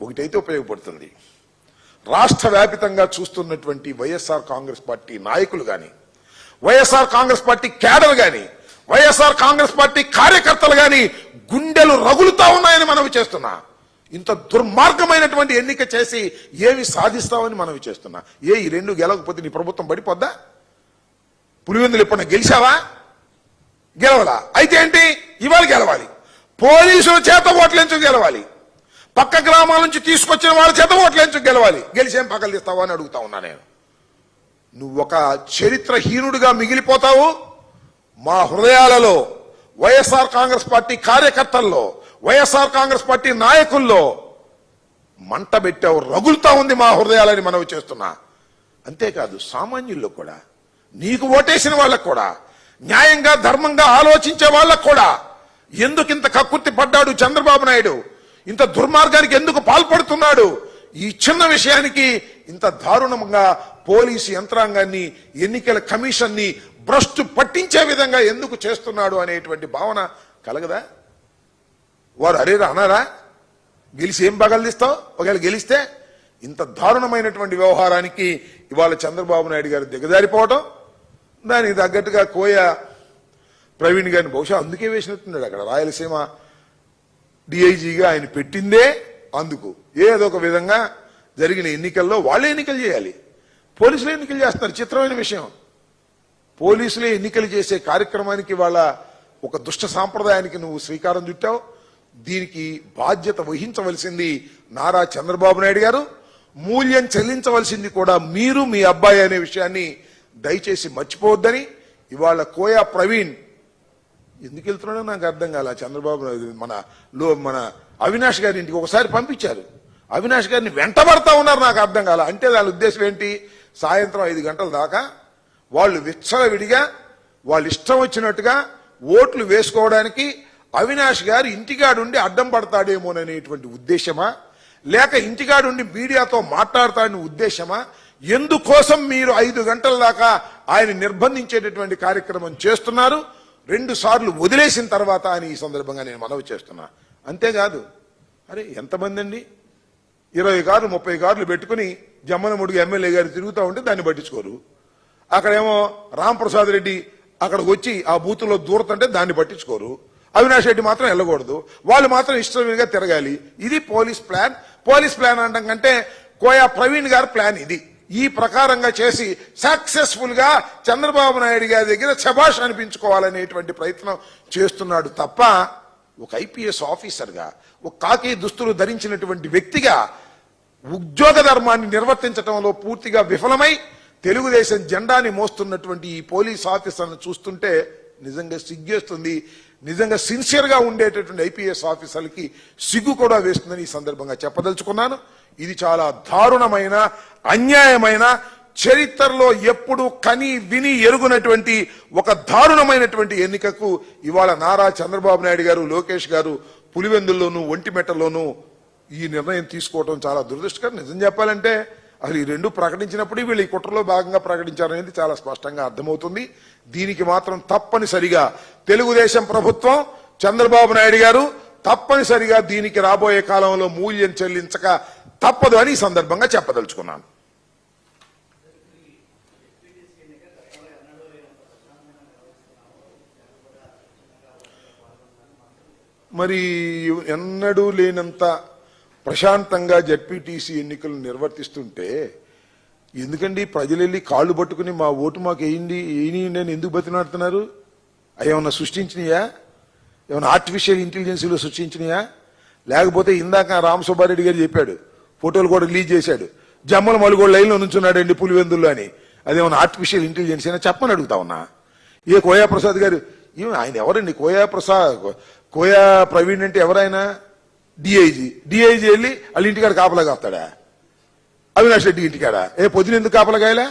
ఒకటైతే ఉపయోగపడుతుంది, రాష్ట్ర వ్యాపితంగా చూస్తున్నటువంటి వైఎస్ఆర్ కాంగ్రెస్ పార్టీ నాయకులు కానీ, వైఎస్ఆర్ కాంగ్రెస్ పార్టీ క్యాడర్ కానీ, వైఎస్ఆర్ కాంగ్రెస్ పార్టీ కార్యకర్తలు కానీ గుండెలు రగులుతా ఉన్నాయని మనవి చేస్తున్నా. ఇంత దుర్మార్గమైనటువంటి ఎన్నిక చేసి ఏమి సాధిస్తామని మనవి చేస్తున్నా. ఈ 2 గెలవకపోతే నీ ప్రభుత్వం పడిపోద్దా? పులివెందులు ఎప్పుడన్నా గెలిచావా? గెలవలా. అయితే ఏంటి, ఇవాళ గెలవాలి. పోలీసుల చేత ఓట్లేంచుకు గెలవాలి. పక్క గ్రామాల నుంచి తీసుకొచ్చిన వాళ్ళ చేత ఓట్లేంచుకు గెలవాలి. గెలిచేం పక్కలు తీస్తావా అని అడుగుతా ఉన్నా నేను. నువ్వు ఒక చరిత్రహీనుడిగా మిగిలిపోతావు. మా హృదయాలలో వైఎస్ఆర్ కాంగ్రెస్ పార్టీ కార్యకర్తల్లో, వైఎస్ఆర్ కాంగ్రెస్ పార్టీ నాయకుల్లో మంట పెట్టావు, రగులుతా ఉంది మా హృదయాలని మనవి చేస్తున్నా. అంతేకాదు సామాన్యుల్లో కూడా, నీకు ఓటేసిన వాళ్ళకు కూడా, న్యాయంగా ధర్మంగా ఆలోచించే వాళ్ళకు కూడా ఎందుకు ఇంత కక్కుర్తి పడ్డాడు చంద్రబాబు నాయుడు, ఇంత దుర్మార్గానికి ఎందుకు పాల్పడుతున్నాడు, ఈ చిన్న విషయానికి ఇంత దారుణంగా పోలీసు యంత్రాంగాన్ని, ఎన్నికల కమిషన్ని భ్రష్టు పట్టించే విధంగా ఎందుకు చేస్తున్నాడు అనేటువంటి భావన కలగదా? వారు అరే అన్నారా? గెలిచి ఏం పగలదిస్తావు? ఒకవేళ గెలిస్తే ఇంత దారుణమైనటువంటి వ్యవహారానికి ఇవాళ చంద్రబాబు నాయుడు గారు దిగజారిపోవటం, దానికి తగ్గట్టుగా కోయ ప్రవీణ్ గారిని బహుశా అందుకే వేసినట్టున్నాడు. అక్కడ రాయలసీమ డిఐజీగా ఆయన పెట్టిందే అందుకు. ఏదో ఒక విధంగా జరిగిన ఎన్నికల్లో వాళ్ళే ఎన్నికలు చేయాలి, పోలీసులే ఎన్నికలు చేస్తున్నారు. చిత్రమైన విషయం, పోలీసులే ఎన్నికలు చేసే కార్యక్రమానికి వాళ్ళ ఒక దుష్ట సాంప్రదాయానికి నువ్వు శ్రీకారం చుట్టావు. దీనికి బాధ్యత వహించవలసింది నారా చంద్రబాబు నాయుడు గారు, మూల్యం చెల్లించవలసింది కూడా మీరు, మీ అబ్బాయి అనే విషయాన్ని దయచేసి మర్చిపోవద్దని ఇవాళ కోయా ప్రవీణ్ ఎందుకు వెళ్తున్నాడో నాకు అర్థం కాల. చంద్రబాబు మన అవినాష్ గారి ఇంటికి ఒకసారి పంపించారు, అవినాష్ గారిని వెంటబడతా ఉన్నారు, నాకు అర్థం కాల. అంటే దాని ఉద్దేశం ఏంటి? సాయంత్రం 5 గంటల దాకా వాళ్ళు విచ్చలవిడిగా వాళ్ళు ఇష్టం వచ్చినట్టుగా ఓట్లు వేసుకోవడానికి అవినాష్ గారు ఇంటికాడుండి అడ్డం పడతాడేమోననేటువంటి ఉద్దేశమా, లేక ఇంటికాడుండి మీడియాతో మాట్లాడతాడని ఉద్దేశమా? ఎందుకోసం మీరు 5 గంటల దాకా ఆయన నిర్బంధించేటటువంటి కార్యక్రమం చేస్తున్నారు? 2 సార్లు వదిలేసిన తర్వాత అని ఈ సందర్భంగా నేను మనవి చేస్తున్నా. అంతేకాదు, అరే ఎంతమంది అండి, 20 కార్లు 30 కార్లు పెట్టుకుని జమ్మనముడికి ఎమ్మెల్యే గారు తిరుగుతూ ఉంటే దాన్ని పట్టించుకోరు. అక్కడేమో రాంప్రసాద్ రెడ్డి అక్కడికి వచ్చి ఆ బూతుల్లో దూరతంటే దాన్ని పట్టించుకోరు. అవినాష్ రెడ్డి మాత్రం వెళ్ళకూడదు, వాళ్ళు మాత్రం ఇష్టంగా తిరగాలి. ఇది పోలీస్ ప్లాన్. పోలీస్ ప్లాన్ అనడం కంటే కోయా ప్రవీణ్ గారి ప్లాన్ ఇది. ఈ ప్రకారంగా చేసి సక్సెస్ఫుల్ గా చంద్రబాబు నాయుడు గారి దగ్గర శభాష్ అనిపించుకోవాలనేటువంటి ప్రయత్నం చేస్తున్నాడు తప్ప, ఒక ఐపీఎస్ ఆఫీసర్గా, ఒక కాకి దుస్తులు ధరించినటువంటి వ్యక్తిగా ఉద్యోగ ధర్మాన్ని నిర్వర్తించడంలో పూర్తిగా విఫలమై తెలుగుదేశం జెండాని మోస్తున్నటువంటి ఈ పోలీస్ ఆఫీసర్ను చూస్తుంటే నిజంగా సిగ్గేస్తుంది. నిజంగా సిన్సియర్ గా ఉండేటటువంటి ఐపీఎస్ ఆఫీసర్లకి సిగ్గు కూడా వేస్తుందని ఈ సందర్భంగా చెప్పదలుచుకున్నాను. ఇది చాలా దారుణమైన, అన్యాయమైన, చరిత్రలో ఎప్పుడు కని విని ఎరుగునటువంటి ఒక దారుణమైనటువంటి ఎన్నికకు ఇవాళ నారా చంద్రబాబు నాయుడు గారు, లోకేష్ గారు పులివెందుల్లోనూ ఒంటిమెట్టలోనూ ఈ నిర్ణయం తీసుకోవడం చాలా దురదృష్టకరం. నిజం చెప్పాలంటే అసలు ఈ 2 ప్రకటించినప్పుడు వీళ్ళు ఈ కుట్రలో భాగంగా ప్రకటించారనేది చాలా స్పష్టంగా అర్థమవుతుంది. దీనికి మాత్రం తప్పనిసరిగా తెలుగుదేశం ప్రభుత్వం, చంద్రబాబు నాయుడు గారు తప్పనిసరిగా దీనికి రాబోయే కాలంలో మూల్యం చెల్లించక తప్పదు అని ఈ సందర్భంగా చెప్పదలుచుకున్నాను. మరి ఎన్నడూ లేనంత ప్రశాంతంగా జడ్పీటీసీ ఎన్నికలు నిర్వర్తిస్తుంటే ఎందుకండి ప్రజలు వెళ్ళి కాళ్ళు పట్టుకుని మా ఓటు మాకు వేయండి అని ఎందుకు బతినాడుతున్నారు? అవి ఏమన్నా సృష్టించినాయా? ఏమన్నా ఆర్టిఫిషియల్ ఇంటెలిజెన్సీలో సృష్టించినాయా? లేకపోతే ఇందాక రామసుబ్బారెడ్డి గారు చెప్పాడు, ఫోటోలు కూడా రిలీజ్ చేశాడు, జమ్మల మలుగోడు లైన్లో నుంచున్నాడండి పులివెందుల్లో అని. అదేమన్నా ఆర్టిఫిషియల్ ఇంటెలిజెన్స్ అయినా చెప్పని అడుగుతా ఉన్నా. ఏ కోయా ప్రసాద్ గారు, ఆయన ఎవరండి? కోయా ప్రవీణ్ అంటే ఎవరైనా? డిఐజీ వెళ్ళి వాళ్ళ ఇంటికాడ కాపలా కాస్తాడా? అవినాష్ రెడ్డి ఇంటికాడ పొద్దున ఎందుకు కాపలా కాయలే,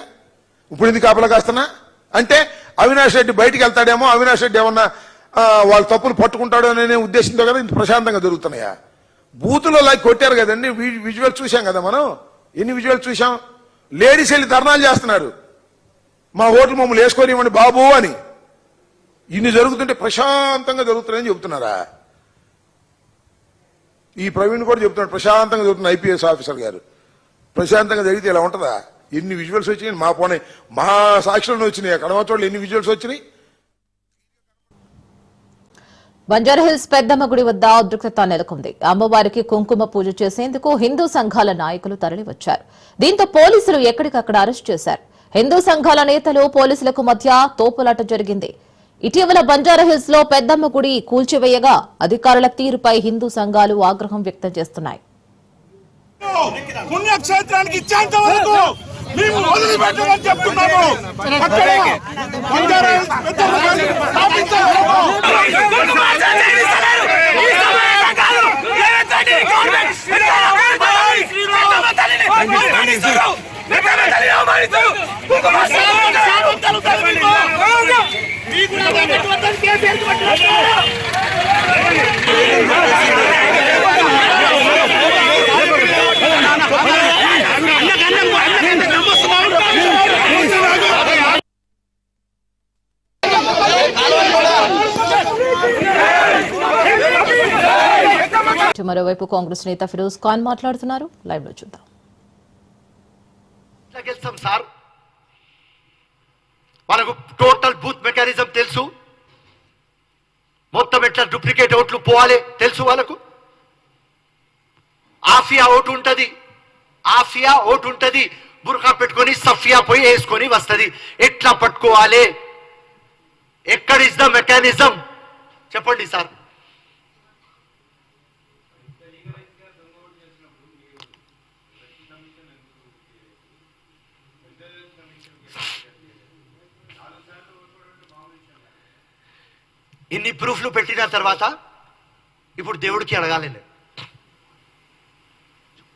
ఇప్పుడు ఎందుకు కాపలా కాస్తున్నా అంటే అవినాష్ రెడ్డి బయటికి వెళ్తాడేమో, అవినాష్ రెడ్డి ఏమన్నా వాళ్ళ తప్పులు పట్టుకుంటాడు అనే ఉద్దేశంతో కదా ఇంత ప్రశాంతంగా జరుగుతున్నాయా? బూతులో లాగి కొట్టారు కదండి, విజువల్ చూసాం కదా మనం. ఎన్ని విజువల్ చూసాం? లేడీస్ వెళ్ళి ధర్నాలు చేస్తున్నారు, మా ఓట్లు మమ్మల్ని వేసుకోనివ్వండి బాబు అని. ఇన్ని జరుగుతుంటే ప్రశాంతంగా జరుగుతున్నాయని చెబుతున్నారా? ఈ ప్రవీణ్ కూడా చెప్తున్నాడు ప్రశాంతంగా జరుగుతుంది. ఐపీఎస్ ఆఫీసర్ గారు ప్రశాంతంగా జరిగితే ఇలా ఉంటుందా? ఎన్ని విజువల్స్ వచ్చినాయి, మా పోనీ మహా సాక్షులను వచ్చినాయి, కడమచోళ్ళు ఎన్ని విజువల్స్ వచ్చినాయి. బంజారాహిల్స్ పెద్దమ్మ గుడి వద్ద ఉద్రిక్తత నెలకొంది. అమ్మవారికి కుంకుమ పూజ చేసేందుకు హిందూ సంఘాల నాయకులు తరలివచ్చారు. దీంతో పోలీసులు ఎక్కడికక్కడ అరెస్ట్ చేశారు. హిందూ సంఘాల నేతలు పోలీసులకు మధ్య తోపులాట జరిగింది. ఇటీవల బంజారాహిల్స్ లో పెద్దమ్మ గుడి కూల్చివేయగా అధికారుల తీరుపై హిందూ సంఘాలు ఆగ్రహం వ్యక్తం చేస్తున్నాయి. పుణ్యక్షేత్రానికి ఇచ్చేంత వరకు మేము వదిలిపెట్టమని చెప్తున్నాము. మరోవైపు కాంగ్రెస్ నేత ఫిరోజ్ ఖాన్ మాట్లాడుతున్నారు. లైవ్ లో చూద్దాం. గెలుస్తాం సార్, వాళ్ళకు టోటల్ బూత్ మెకానిజం తెలుసు, మొత్తం ఎట్లా డూప్లికేట్ ఓట్లు పోవాలి తెలుసు వాళ్ళకు. ఆఫియా ఓటు ఉంటది, బుర్కా పెట్టుకొని సఫియా పోయి వేసుకొని వస్తుంది. ఎట్లా పట్టుకోవాలి, ఎక్కడ ఇస్ ద మెకానిజం చెప్పండి సార్. ఇన్ని ప్రూఫ్లు పెట్టిన తర్వాత ఇప్పుడు దేవుడికి అడగాలి.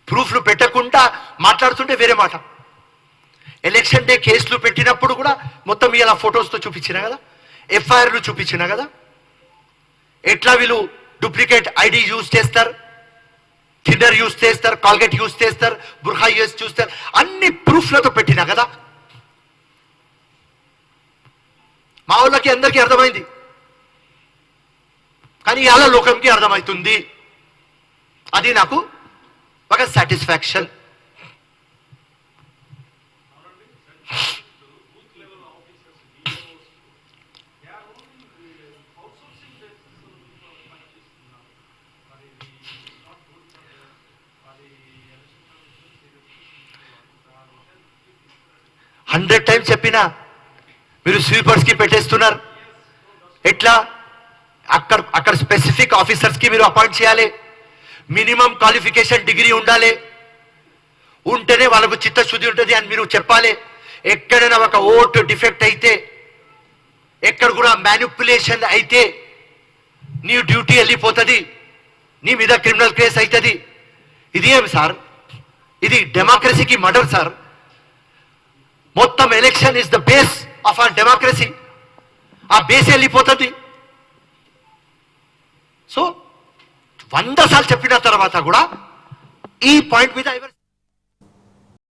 ప్రూఫ్లు పెట్టకుండా మాట్లాడుతుంటే వేరే మాట. ఎలక్షన్ డే కేసులు పెట్టినప్పుడు కూడా మొత్తం ఇలా ఫొటోస్తో చూపించిన కదా, ఎఫ్ఐఆర్లు చూపించిన కదా. ఎట్లా వీళ్ళు డూప్లికేట్ ఐడి యూజ్ చేస్తారు, థిన్నర్ యూజ్ చేస్తారు, కాల్గేట్ యూజ్ చేస్తారు, బుర్ఖా యూజ్ చూస్తారు, అన్ని ప్రూఫ్లతో పెట్టినా కదా. మా వాళ్ళకి అందరికీ అర్థమైంది, కానీ అలా లోకంకి అర్థమవుతుంది. అది నాకు ఒక సాటిస్ఫాక్షన్. హండ్రెడ్ టైమ్స్ చెప్పినా మీరు స్వీపర్స్ కి పెట్టేస్తున్నారు. ఎట్లా అక్కడ స్పెసిఫిక్ ఆఫీసర్స్ కి మీరు అపాయింట్ చేయాలి, మినిమం క్వాలిఫికేషన్ డిగ్రీ ఉండాలి, ఉంటేనే వాళ్ళకు చిత్తశుద్ధి ఉంటుంది అని మీరు చెప్పాలి. ఎక్కడైనా ఒక ఓటు డిఫెక్ట్ అయితే, ఎక్కడ కూడా మ్యానిపులేషన్ అయితే నీ డ్యూటీ వెళ్ళిపోతుంది, నీ మీద క్రిమినల్ కేసు అవుతుంది. ఇది ఏం సార్, ఇది డెమోక్రసీకి మర్డర్ సార్. మొత్తం election is the base of our democracy. ఆ బేస్ వెళ్ళిపోతుంది. సో 100 సార్లు చెప్పిన తర్వాత కూడా ఈ పాయింట్ మీద